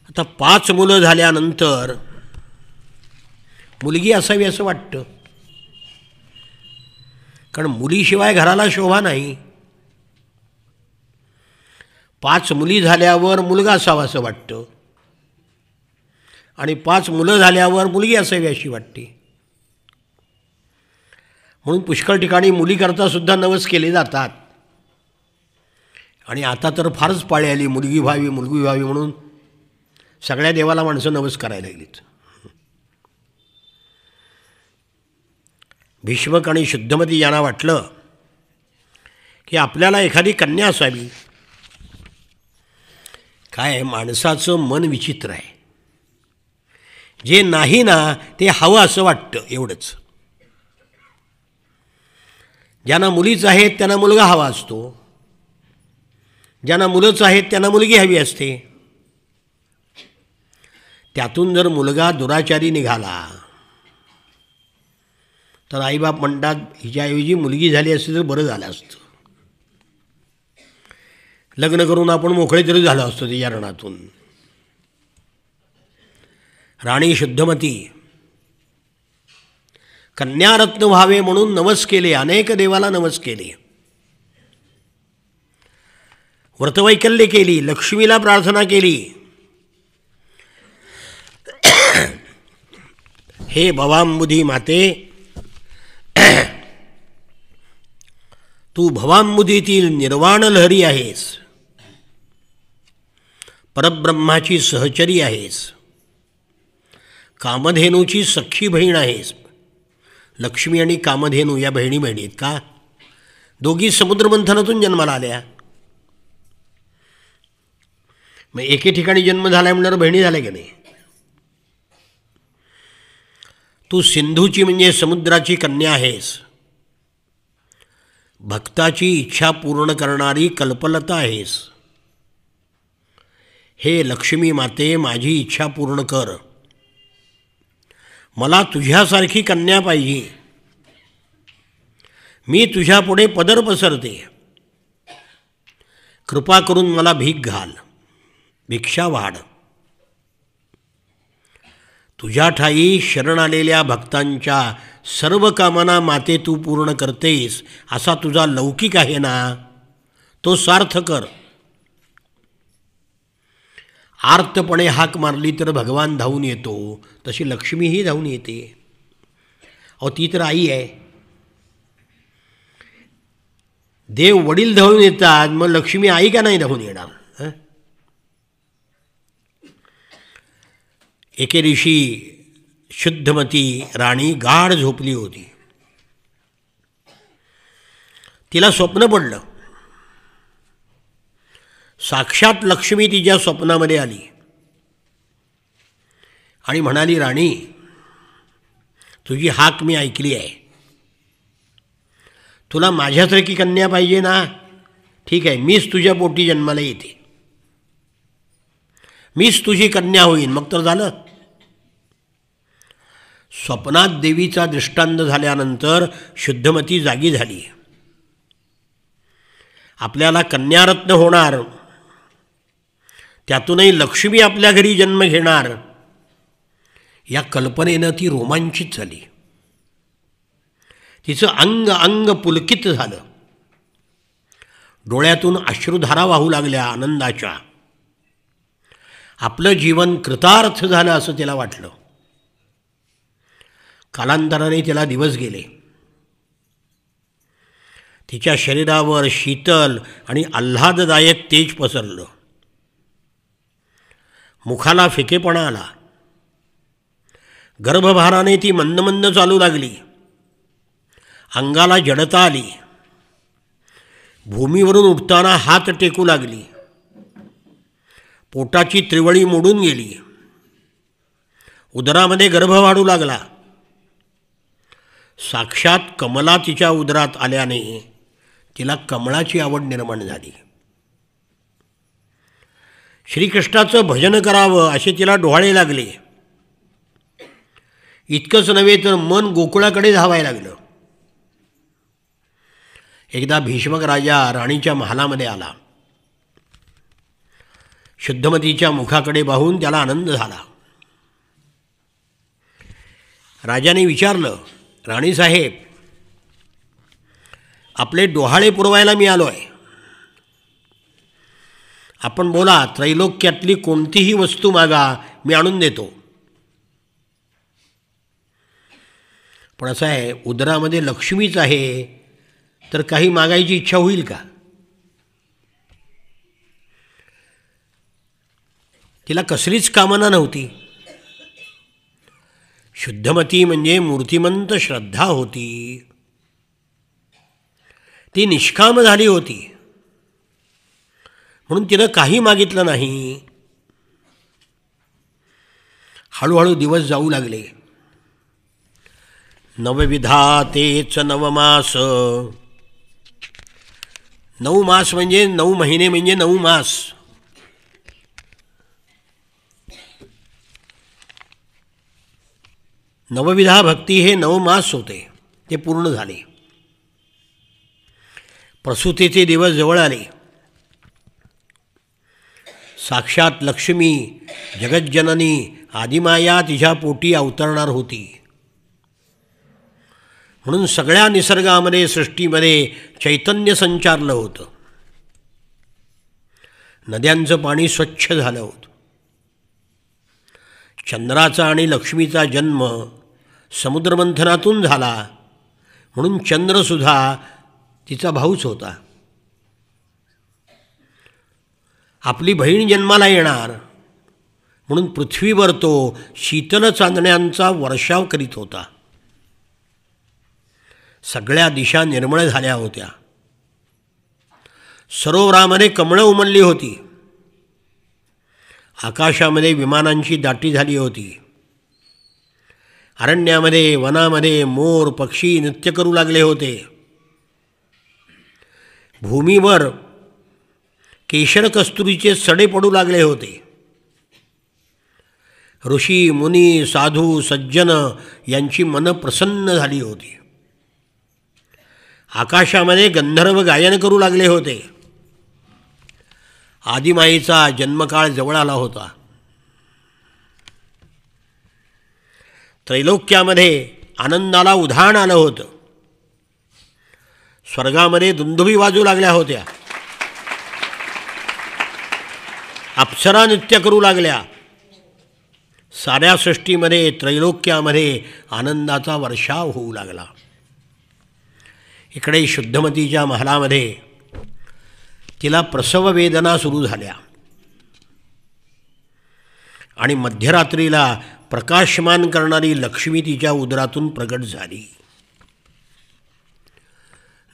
आता 5 मुलं झाल्यानंतर मुलगी असावी असं वाटतं, कारण मुलीशिवाय घराला शोभा नाही. 5 मुली झाल्यावर मुलगा असावा असं वाटतं, आणि 5 मुलं झाल्यावर मुलगी असावी अशी वाटते. म्हणून पुष्कळ ठिकाणी मुलीकरता सुद्धा नवस केले जातात. आणि आता तर फारच पाळी आली, मुलगी व्हावी मुलगी व्हावी म्हणून सगळ्या देवाला माणसं नवस करायला लागलीत. भीष्मक आणि शुद्धमती यांना वाटलं की आपल्याला एखादी कन्या असावी. काय माणसाचं मन विचित्र आहे, जे नाही ना ते हवं असं वाटतं, एवढंच. ज्यांना मुलीच आहेत त्यांना मुलगा हवा असतो, ज्यांना मुलंच आहेत त्यांना मुलगी हवी असते. त्यातून जर मुलगा दुराचारी निघाला तर आईबाप म्हणतात हिच्याऐवजी मुलगी झाली असती तर बरं झालं असतं, लग्न करून आपण मोकळे तरी झालो असतो तिच्या रणातून. राणी शुद्धमती कन्यारत्न व्हावे म्हणून नवस केले, अनेक देवाला नवस केले, व्रतवैकल्य केली, लक्ष्मीला प्रार्थना केली. हे भवांबुधी माते, तू भवांबुधीतील निर्वाण लहरी आहेस, परब्रह्माची सहचरी आहेस, कामधेनूची सख्खी बहीण आहेस. लक्ष्मी आणि कामधेनू या बहिणी बहिणी आहेत का? दोघी समुद्रमंथनातून जन्माला आल्या. मग एके ठिकाणी जन्म झाला म्हणल्यावर बहिणी झाल्या की नाही? तू सिंधूची म्हणजे समुद्राची कन्या आहेस, भक्ताची इच्छा पूर्ण करणारी कल्पलता आहेस. हे लक्ष्मी माते, माझी इच्छा पूर्ण कर, मला तुझ्यासारखी कन्या पाहिजे, मी तुझ्यापुढे पदर पसरते, कृपा करून मला भीक घाल, भिक्षा वाढ. तुझ्या ठाई शरण आलेल्या भक्तांच्या सर्व कामना माते तू पूर्ण करतेस, असा तुझा लौकिक आहे ना, तो सार्थ कर. आर्तपणे हाक मारली तर भगवान धावून येतो, तशी लक्ष्मीही धावून येते. अहो ती तर आई आहे. देव वडील धावून येतात, मग लक्ष्मी आई का नाही धावून येणार? एके दिवशी शुद्धमती राणी गाढ झोपली होती. तिला स्वप्न पडलं. साक्षात लक्ष्मी तिच्या स्वप्नामध्ये आली आणि म्हणाली, राणी तुझी हाक मी ऐकली आहे, तुला माझ्यासारखी कन्या पाहिजे ना? ठीक आहे, मीच तुझ्या पोटी जन्माला येते, मीच तुझी कन्या होईन. मग तर झालं. स्वप्नात देवीचा दृष्टांत झाल्यानंतर शुद्धमती जागी झाली. आपल्याला कन्यारत्न होणार, त्यातूनही लक्ष्मी आपल्या घरी जन्म घेणार, या कल्पनेनं ती रोमांचित झाली. तिचं अंग अंग पुलकित झालं. डोळ्यातून अश्रुधारा वाहू लागल्या आनंदाच्या. आपलं जीवन कृतार्थ झालं असं तिला वाटलं. कालांतराने तिला दिवस गेले. तिच्या शरीरावर शीतल आणि आल्हाददायक तेज पसरलं. मुखाला फिकेपणा आला. गर्भभाराने ती मंद मंद चालू लागली. अंगाला जडता आली. भूमीवरून उठताना हात टेकू लागली. पोटाची त्रिवळी मोडून गेली. उदरामध्ये गर्भ वाढू लागला. साक्षात कमला तिच्या उदरात आल्याने तिला कमळाची आवड निर्माण झाली. श्रीकृष्णाचं भजन करावं असे तिला डोहाळे लागले. इतकंच नव्हे तर मन गोकुळाकडे धावायला लागलं. एकदा भीष्मक राजा राणीच्या महालामध्ये आला. शुद्धमतीच्या मुखाकडे पाहून त्याला आनंद झाला. राजाने विचारलं, राणीसाहेब, आपले डोहाळे पुरवायला मी आलो आहे. आपण बोला, त्रैलोक्यातली कोणतीही वस्तू मागा, मी आणून देतो. पण असं आहे, उदरामध्ये लक्ष्मीच आहे, तर काही मागायची इच्छा होईल का? तिला कसलीच कामना नव्हती. शुद्धमती म्हणजे मूर्तिमंत श्रद्धा होती. ती निष्काम झाली होती, म्हणून तिनं काही मागितलं नाही. हळूहळू दिवस जाऊ लागले. नवविधातेच नवमास. 9 मास म्हणजे 9 महिने म्हणजे 9 मास. नवविधा भक्ती हे 9 मास होते, ते पूर्ण झाले. प्रसूतीचे दिवस जवळ आले. साक्षात लक्ष्मी जगज्जननी आदिमाया तिच्या पोटी अवतरणार होती. म्हणून सगळ्या निसर्गामध्ये सृष्टीमध्ये चैतन्य संचारलं होतं. नद्यांचं पाणी स्वच्छ झालं होतं. चंद्राचा आणि लक्ष्मीचा जन्म समुद्रमंथनातून झाला, म्हणून चंद्रसुद्धा तिचा भाऊच होता. आपली बहीण जन्माला येणार म्हणून पृथ्वीवर तो शीतल चांदण्यांचा वर्षाव करीत होता. सगळ्या दिशा निर्मळ झाल्या होत्या. सरोवरामध्ये कमळं उमलली होती. आकाशामध्ये विमानांची दाटी झाली होती. अरण्यामध्ये वनामध्ये मोर पक्षी नृत्य करू लागले होते. भूमीवर केशर कस्तुरीचे सडे पडू लागले होते. ऋषी मुनी साधू सज्जन यांची मन प्रसन्न झाली होती. आकाशामध्ये गंधर्व गायन करू लागले होते. आदिमाईचा जन्मकाळ जवळ आला होता. त्रैलोक्यामध्ये आनंदाला उधाण आलं होतं. स्वर्गामध्ये दुंदुभी वाजू लागल्या होत्या. अप्सरा नृत्य करू लागल्या. साऱ्या सृष्टीमध्ये त्रैलोक्यामध्ये आनंदाचा वर्षाव होऊ लागला. इकडे शुद्धमतीच्या महालामध्ये तिला प्रसव वेदना सुरू झाल्या आणि मध्यरात्रीला प्रकाशमान करणारी लक्ष्मी तिच्या उदरातून प्रगट झाली.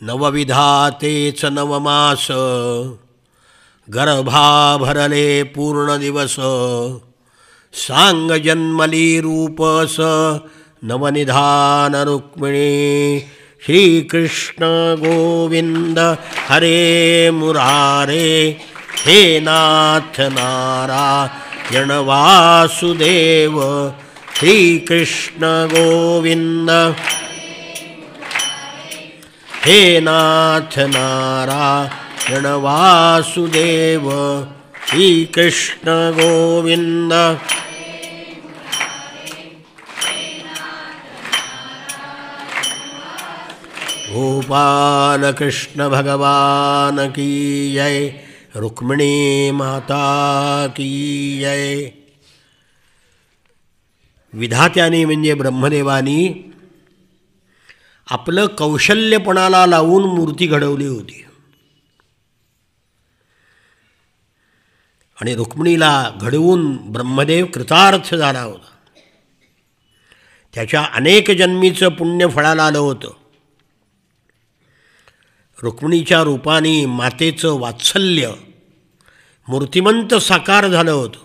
नवविधातेच नवमास गर्भा भरले पूर्ण दिवस सांग जन्मली रूपस नवनिधान रुक्मिणी श्रीकृष्ण गोविंद हरे मुरारे हे नाथ नारायण वासुदेव श्रीकृष्ण गोविंद हे नाथ नारायण वासुदेव श्रीकृष्ण गोविंद. गोपाल कृष्ण भगवान की जय. रुक्मिणी माता की जय. विधात्याने म्हणजे ब्रह्मदेवानी आपलं कौशल्यपणाला लावून मूर्ती घडवली होती आणि रुक्मिणीला घडवून ब्रह्मदेव कृतार्थ झाला होता. त्याच्या अनेक जन्मीचं पुण्य फळाला आलं होतं. रुक्मिणीच्या रूपाने मातेचं वात्सल्य मूर्तिमंत साकार झालं होतं.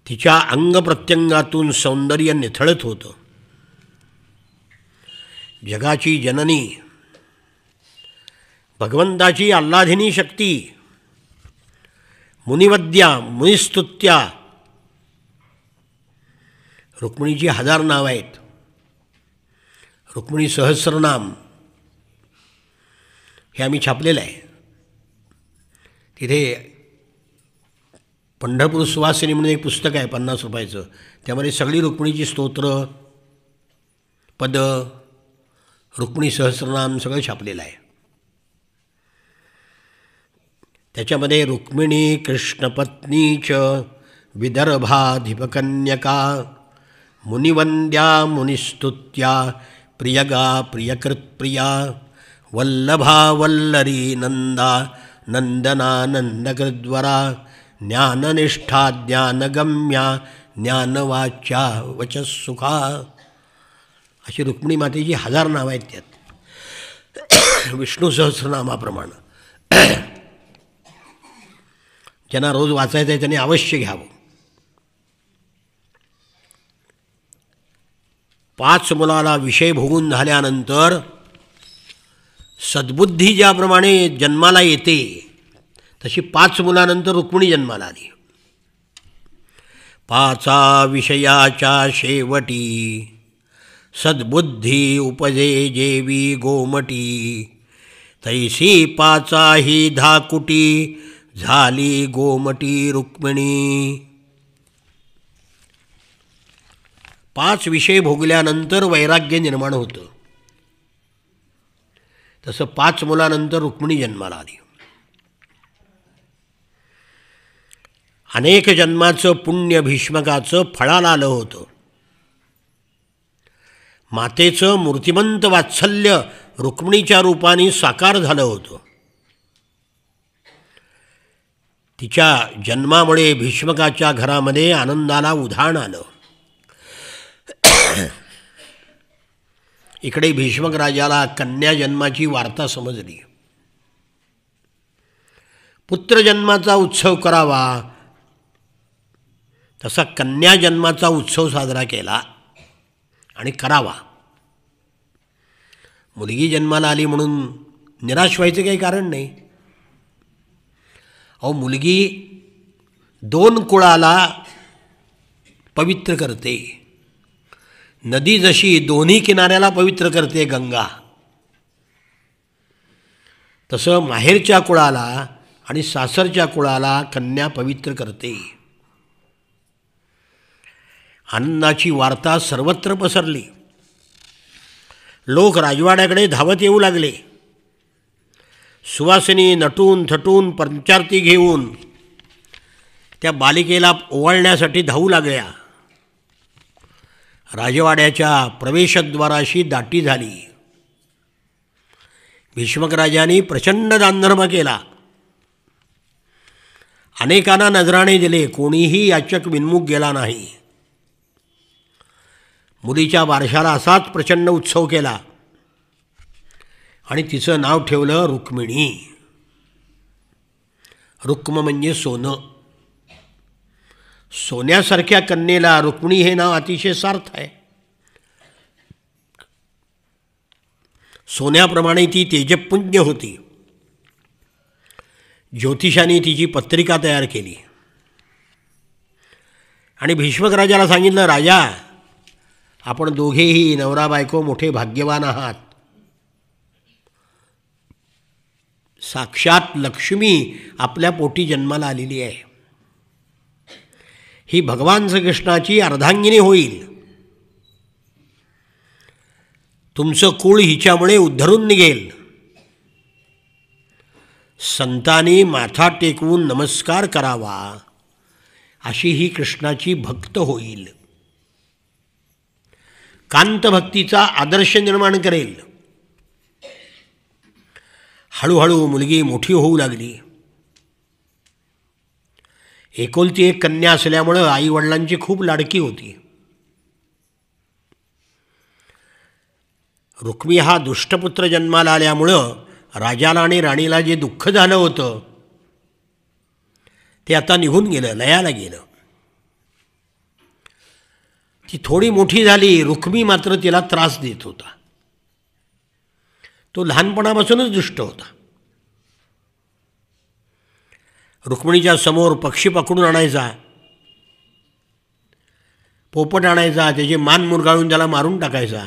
तिच्या अंगप्रत्यंगातून सौंदर्य निथळत होतं. जगाची जननी, भगवंताची आल्हादिनी शक्ती, मुनिवद्या मुनिस्तुत्या, रुक्मिणीची 1000 नावं आहेत. रुक्मिणी सहस्रनाम हे आम्ही छापलेलं आहे. तिथे पंढरपूर सुवासिनी म्हणून एक पुस्तक आहे 50 रुपयाचं. त्यामध्ये सगळी रुक्मिणीची स्तोत्र पद रुक्मिणी सहस्रनाम सगळं छापलेलं आहे. त्याच्यामध्ये रुक्मिणी कृष्णपत्नीच विदर्भाधिपकन्यका मुनिवंद्या मुनिस्तुत्या प्रियगा प्रियकृत्प्रिया वल्लभा वल्लरी नंदा नंदना नंदकृद्वरा ज्ञाननिष्ठा ज्ञानगम्या ज्ञानवाच्या वचस्सुखा. अशी रुक्मिणी मातेची 1000 नावं आहेत त्यात विष्णू सहस्रनामाप्रमाणे. ज्यांना रोज वाचायचं आहे त्यांनी अवश्य घ्यावं. 5 मुलाला विषय भोगून झाल्यानंतर सद्बुद्धी ज्याप्रमाणे जन्माला येते तशी 5 मुलानंतर रुक्मिणी जन्माला आली. 5 विषयाच्या शेवटी सद्बुद्धी उपजे जेवी गोमटी तैसी 5 ही धाकुटी झाली गोमटी रुक्मिणी. 5 विषय भोगल्यानंतर वैराग्य निर्माण होतं. तसं 5 मुलानंतर रुक्मिणी जन्माला आली. अनेक जन्माचं पुण्य भीष्मकाचं फळाला आलं होतं. मातेचं मूर्तिमंत वात्सल्य रुक्मिणीच्या रूपाने साकार झालं होतं. तिच्या जन्मामुळे भीष्मकाच्या घरामध्ये आनंदाला उधाण आलं. इकडे भीष्मक राजाला कन्या जन्माची वार्ता समजली. पुत्र जन्माचा उत्सव करावा तसा कन्या जन्माचा उत्सव साजरा केला आणि करावा. मुलगी जन्माला आली म्हणून निराश व्हायचं काही कारण नाही. अहो, मुलगी 2 कुळाला पवित्र करते. नदी जशी दोन्ही किनाऱ्याला पवित्र करते गंगा, तसं माहेरच्या कुळाला आणि सासरच्या कुळाला कन्या पवित्र करते. आनंदाची वार्ता सर्वत्र पसरली. लोक राजवाड्याकडे धावत येऊ लागले. सुवासिनी नटून थटून पंचारती घेऊन त्या बालिकेला ओवाळण्यासाठी धावू लागल्या. राजवाड्याच्या प्रवेशद्वाराशी दाटी झाली. भीष्मक राजांनी प्रचंड दानधर्म केला. अनेकांना नजराणे दिले. कोणीही याचक विन्मुख गेला नाही. मुलीच्या बारशाला असाच प्रचंड उत्सव केला आणि तिचं नाव ठेवलं रुक्मिणी. रुक्म म्हणजे सोनं. सोन्यासारख्या कन्येला रुक्मिणी हे नाव अतिशय सार्थ आहे. सोन्याप्रमाणे ती तेजपुंज होती. ज्योतिषाने तिची पत्रिका तयार केली आणि भीष्मक राजाला सांगितलं, राजा, आपण दोघेही नवरा बायको मोठे भाग्यवान आहात. साक्षात लक्ष्मी आपल्या पोटी जन्माला आलेली आहे. ही भगवान श्रीकृष्णाची अर्धांगिनी होईल. तुमचं कुळ हिच्यामुळे उद्धरून निघेल. संतांनी माथा टेकवून नमस्कार करावा अशी ही कृष्णाची भक्त होईल. कांतभक्तीचा आदर्श निर्माण करेल. हळूहळू मुलगी मोठी होऊ लागली. एकुलती एक कन्या असल्यामुळं आईवडिलांची खूप लाडकी होती. रुक्मी हा दुष्टपुत्र जन्माला आल्यामुळं राजाला आणि राणीला जे दुःख झालं होतं ते आता निघून गेलं, लयाला गेलं. ती थोडी मोठी झाली. रुक्मी मात्र तिला त्रास देत होता. तो लहानपणापासूनच दुष्ट होता. रुक्मिणीच्या समोर पक्षी पकडून आणायचा, पोपट आणायचा, त्याचे मान मुरगाळून त्याला मारून टाकायचा.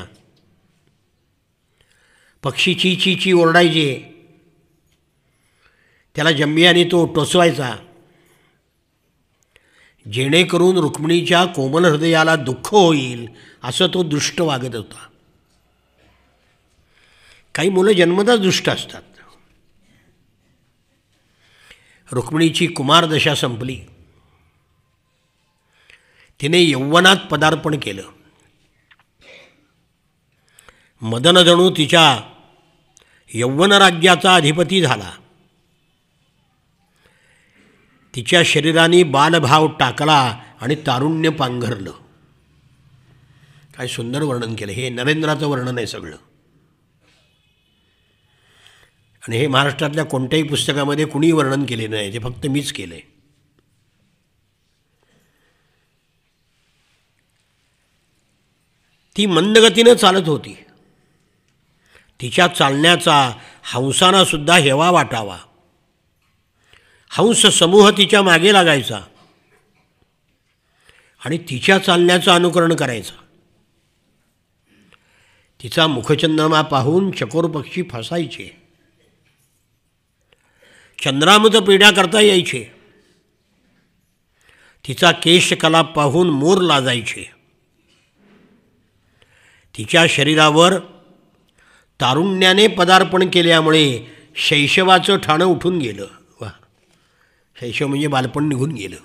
पक्षी ची ची ची ओरडायचे, त्याला जंबियाने तो टोचवायचा, जेणेकरून रुक्मिणीच्या कोमल हृदयाला दुःख होईल असं तो दुष्ट वागत होता. काही मुलं जन्मतःच दुष्ट असतात. रुक्मिणीची कुमारदशा संपली. तिने यौवनात पदार्पण केलं. मदनजणू तिच्या यौवन राज्याचा अधिपती झाला. तिच्या शरीराने बालभाव टाकला आणि तारुण्य पांघरलं. काय सुंदर वर्णन केलं. हे नरेंद्राचं वर्णन आहे सगळं. आणि हे महाराष्ट्रातल्या कोणत्याही पुस्तकामध्ये कुणी वर्णन केले नाही, ते फक्त मीच केलं आहे. ती मंदगतीनं चालत होती. तिच्या चालण्याचा हंसांनासुद्धा हेवा वाटावा. हंस समूह तिच्या मागे लागायचा आणि तिच्या चालण्याचं अनुकरण करायचा. तिचा मुखचंद्रमा पाहून चकोर पक्षी फसायचे. चंद्रामृत पेढ्या करता यायचे. तिचा केशकलाप पाहून मोर लाजायचे. तिच्या शरीरावर तारुण्याने पदार्पण केल्यामुळे शैशवाचं ठाणं उठून गेलं. वा, शैशव म्हणजे बालपण निघून गेलं.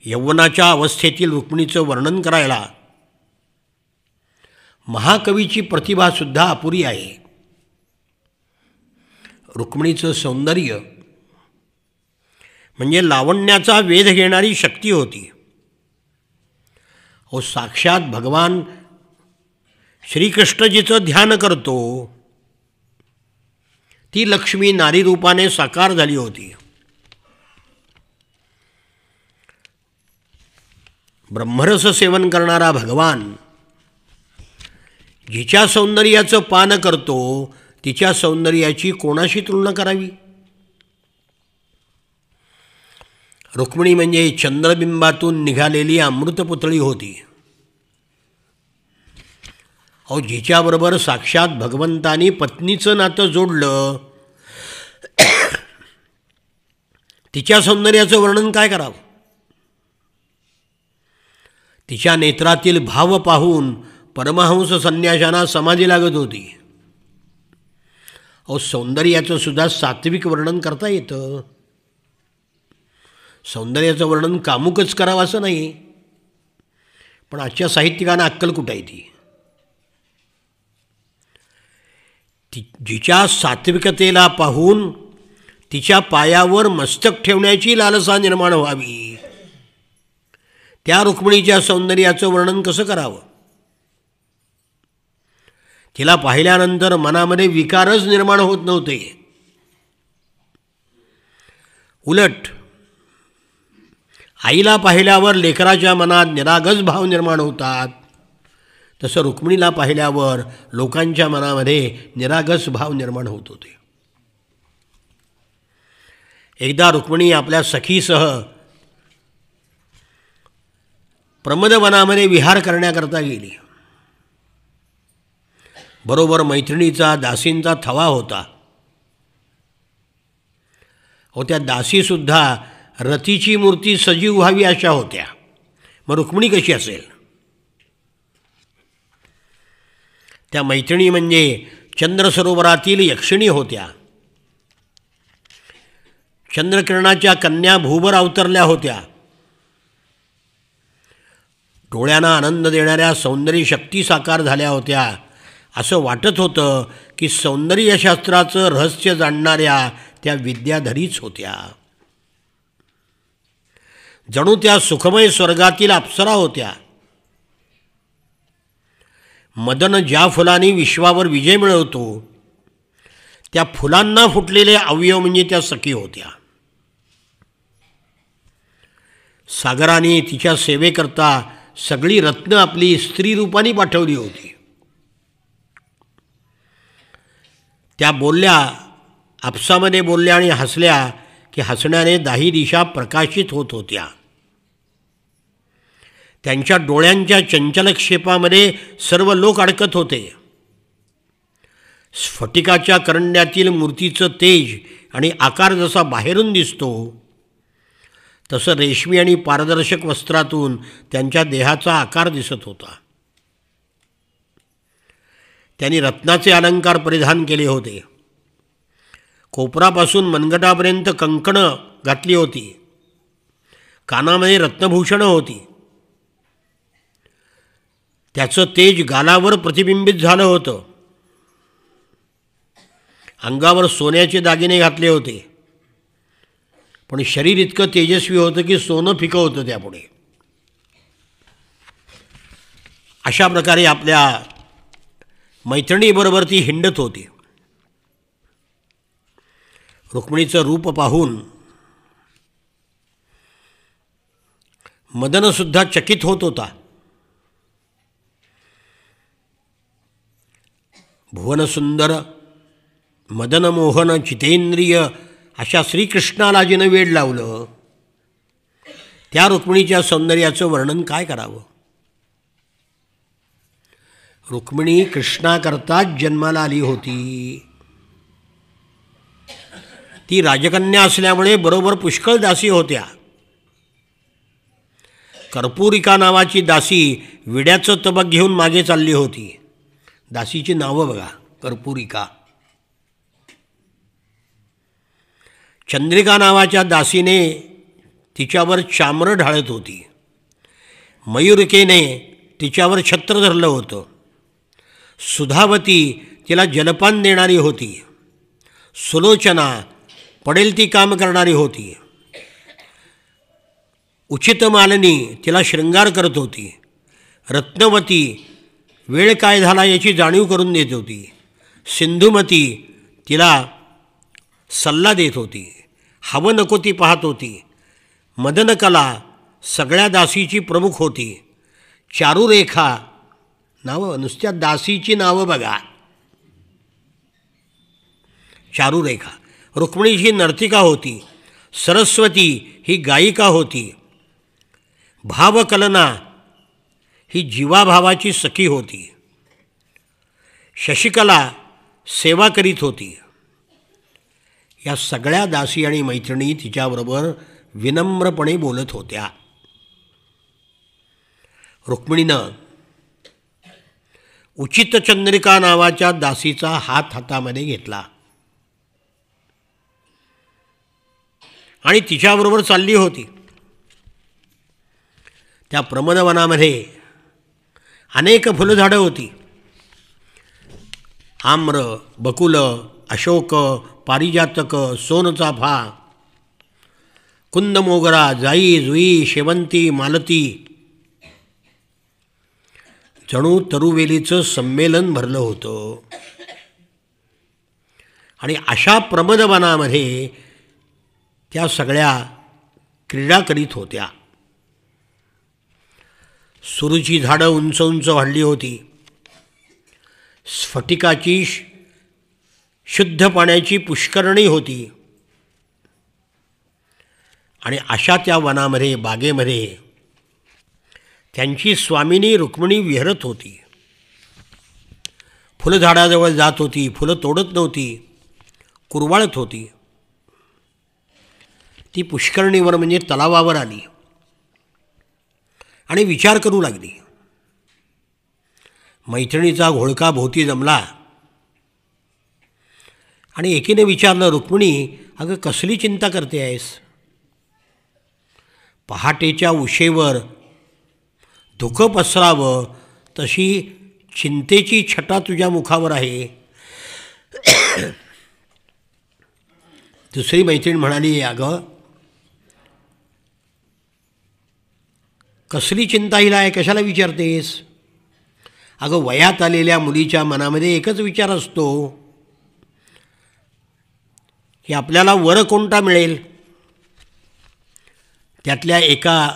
यौवनाच्या अवस्थेतील रुक्मिणीचं वर्णन करायला महाकवीची प्रतिभासुद्धा अपुरी आहे. रुक्मिणीचं सौंदर्य म्हणजे लावण्याचा वेध घेणारी शक्ती होती. हो, साक्षात भगवान श्रीकृष्णजीचं ध्यान करतो ती लक्ष्मी नारी रूपाने साकार झाली होती. ब्रह्मरस सेवन करणारा भगवान जिच्या सौंदर्याचं पान करतो तिच्या सौंदर्याची कोणाशी तुलना करावी. रुक्मिणी म्हणजे चंद्रबिंबातून निघालेली अमृतपुतळी होती. अहो, जिच्याबरोबर साक्षात भगवंतानी पत्नीचं नातं जोडलं तिच्या सौंदर्याचं वर्णन काय करावं. तिच्या नेत्रातील भाव पाहून परमहंस संन्याशांना समाधी लागत होती. अहो, सौंदर्याचं सुद्धा सात्विक वर्णन करता येतं. सौंदर्याचं वर्णन कामुकच करावं असं नाही. पण आजच्या साहित्यिकांना अक्कल कुठं आहे ती. जिच्या सात्विकतेला पाहून तिच्या पायावर मस्तक ठेवण्याची लालसा निर्माण व्हावी, त्या रुक्मिणीच्या सौंदर्याचं वर्णन कसं करावं. तिला पाहिल्यानंतर मनामध्ये विकारच निर्माण होत नव्हते. उलट आईला पाहिल्यावर लेकराच्या मनात निरागस भाव निर्माण होतात, तसं रुक्मिणीला पाहिल्यावर लोकांच्या मनामध्ये निरागस भाव निर्माण होत होते. एकदा रुक्मिणी आपल्या सखीसह प्रमदवनामध्ये विहार करण्याकरता गेली. बरोबर मैत्रिणीचा दासींचा थवा होता. हो, त्या दासीसुद्धा रतीची मूर्ती सजीव व्हावी अशा होत्या. मग रुक्मिणी कशी असेल. त्या मैत्रिणी म्हणजे चंद्रसरोवरातील यक्षिणी होत्या. चंद्रकिरणाच्या कन्या भूवर अवतरल्या होत्या. डोळ्यांना आनंद देणाऱ्या सौंदर्य शक्ती साकार झाल्या होत्या. असं वाटत होतं की सौंदर्यशास्त्राचं रहस्य जाणणाऱ्या त्या विद्याधरीच होत्या. जणू त्या सुखमय स्वर्गातील अप्सरा होत्या. मदन ज्या फुलांनी विश्वावर विजय मिळवतो त्या फुलांना फुटलेले अवयव म्हणजे त्या सखी होत्या. सागराने तिच्या सेवेकरता सगळी रत्न आपली स्त्री रूपाने पाठवली होती. त्या बोलल्या, आपसामध्ये बोलल्या आणि हसल्या की हसण्याने दाही दिशा प्रकाशित होत होत्या. त्यांच्या डोळ्यांच्या चंचलक्षेपामध्ये सर्व लोक अडकत होते. स्फटिकाच्या करंड्यातील मूर्तीचं तेज आणि आकार जसा बाहेरून दिसतो तसं रेशमी आणि पारदर्शक वस्त्रातून त्यांच्या देहाचा आकार दिसत होता. त्यांनी रत्नाचे अलंकार परिधान केले होते. कोपरापासून मनगटापर्यंत कंकणं घातली होती. कानामध्ये रत्नभूषणं होती. त्याचं तेज गालावर प्रतिबिंबित झालं होतं. अंगावर सोन्याचे दागिने घातले होते. पण शरीर इतकं तेजस्वी होतं की सोनं फिकं होतं त्यापुढे. अशा प्रकारे आपल्या मैत्रिणीबरोबर ती हिंडत होती. रुक्मिणीचं रूप पाहून मदनसुद्धा चकित होत होता. भुवनसुंदर मदनमोहन चितेंद्रिय अशा श्रीकृष्णाला जिनं वेड लावलं त्या रुक्मिणीच्या सौंदर्याचं वर्णन काय करावं. रुक्मिणी कृष्णाकरताच जन्माला आली होती. ती राजकन्या असल्यामुळे बरोबर पुष्कळ दासी होत्या. कर्पूरिका नावाची दासी विड्याचं तबक घेऊन मागे चालली होती. दासीची नावं बघा. कर्पूरिका, चंद्रिका नावाच्या दासीने तिच्यावर चामरं ढाळत होती. मयूरिकेने तिच्यावर छत्र धरलं होतं. सुधावती तिला जलपान देणारी होती. सुलोचना पडेल ती काम करणारी होती. उचित मालिनी तिला शृंगार करत होती. रत्नवती वेळ काय झाला याची जाणीव करून देत होती. सिंधुमती तिला सल्ला देत होती. हवं नको ती पाहत होती. मदनकला सगळ्या दासीची प्रमुख होती. चारुरेखा, नावं नुसत्या दासीची नावं बघा. चारुरेखा रुक्मिणीची नर्तिका होती. सरस्वती ही गायिका होती. भावकलना ही जीवाभावाची सखी होती. शशिकला सेवा करीत होती. या सगळ्या दासी आणि मैत्रिणी तिच्याबरोबर विनम्रपणे बोलत होत्या. रुक्मिणीनं उचित चंद्रिका नावाच्या दासीचा हात हातामध्ये घेतला आणि तिच्याबरोबर चालली होती. त्या प्रमदवनामध्ये अनेक फुलझाडं होती. आम्र, बकुल, अशोक, पारिजातक, सोनचाफा, कुंदमोगरा, जाई, जुई, शेवंती, मालती. जणू तरुवेलीचं संमेलन भरलं होतं. आणि अशा प्रमदवनामध्ये त्या सगळ्या क्रीडा करीत होत्या. सुरूची झाडं उंच उंच वाढली होती. स्फटिकाची शुद्ध पाण्याची पुष्करणी होती. आणि अशा त्या वनामध्ये, बागेमध्ये त्यांची स्वामिनी रुक्मिणी विहरत होती. फुलझाडाजवळ जात होती. फुलं तोडत नव्हती, कुरवाळत होती. ती पुष्करणीवर म्हणजे तलावावर आली आणि विचार करू लागली. मैत्रिणीचा घोळका भोवती जमला आणि एकीने विचारलं, रुक्मिणी, अगं कसली चिंता करते आहेस? पहाटेच्या उशेवर धुकं पसरावं तशी चिंतेची छटा तुझ्या मुखावर आहे. दुसरी मैत्रीण म्हणाली, अगं कसली चिंता हिला आहे, कशाला विचारतेस? अगं वयात आलेल्या मुलीच्या मनामध्ये एकच विचार असतो की आपल्याला वर कोणता मिळेल. त्यातल्या एका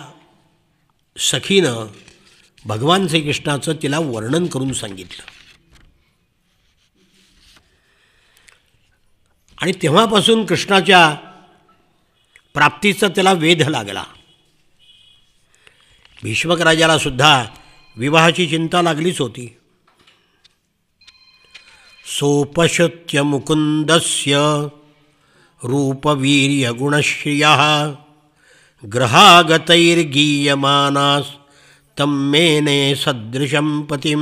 सखीनं भगवान श्रीकृष्णाचं तिला वर्णन करून सांगितलं. आणि तेव्हापासून कृष्णाच्या प्राप्तीचा त्याला वेध लागला. भीष्मक राजाला सुद्धा विवाहाची चिंता लागलीच होती. सोपश्यत्य मुकुंदस्य रूपवीर्य गुणश्रियः ग्रहागतैर्गीयमानास् तम्मेने सदृशं पतिम.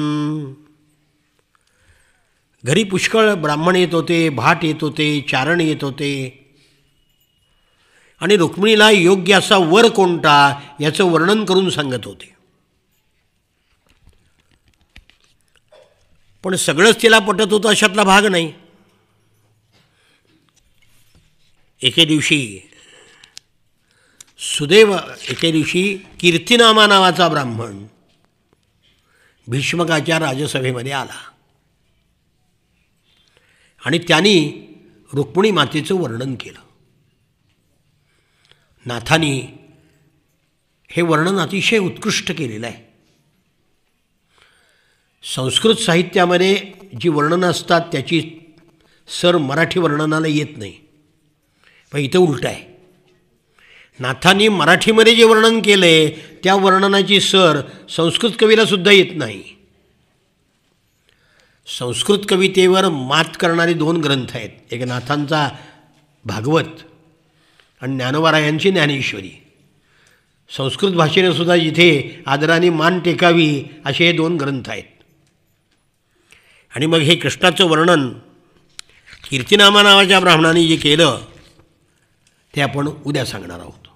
घरी पुष्कळ ब्राह्मण येत होते, भाट येत होते, चारण येत होते आणि रुक्मिणीला योग्य असा वर कोणता याचं वर्णन करून सांगत होते. पण सगळंच तिला पटत होतं अशातला भाग नाही. एके दिवशी कीर्तिनामा नावाचा ब्राह्मण भीष्मकाच्या राजसभेमध्ये आला आणि त्यांनी रुक्मिणी मातेचं वर्णन केलं. नाथांनी हे वर्णन अतिशय उत्कृष्ट केलेलं आहे. संस्कृत साहित्यामध्ये जी वर्णनं असतात त्याची सर मराठी वर्णनाला येत नाही, पण इथं उलटं आहे. नाथांनी मराठीमध्ये जे वर्णन केलं आहे त्या वर्णनाची सर संस्कृत कवीलासुद्धा येत नाही. संस्कृत कवितेवर मात करणारे 2 ग्रंथ आहेत, एक नाथांचा भागवत आणि ज्ञानोबारायांची ज्ञानेश्वरी. संस्कृत भाषेने सुद्धा जिथे आदराने मान टेकावी असे हे 2 ग्रंथ आहेत. आणि मग हे कृष्णाचं वर्णन कीर्तिनामा नावाच्या ब्राह्मणाने जे केलं ते आपण उद्या सांगणार आहोत.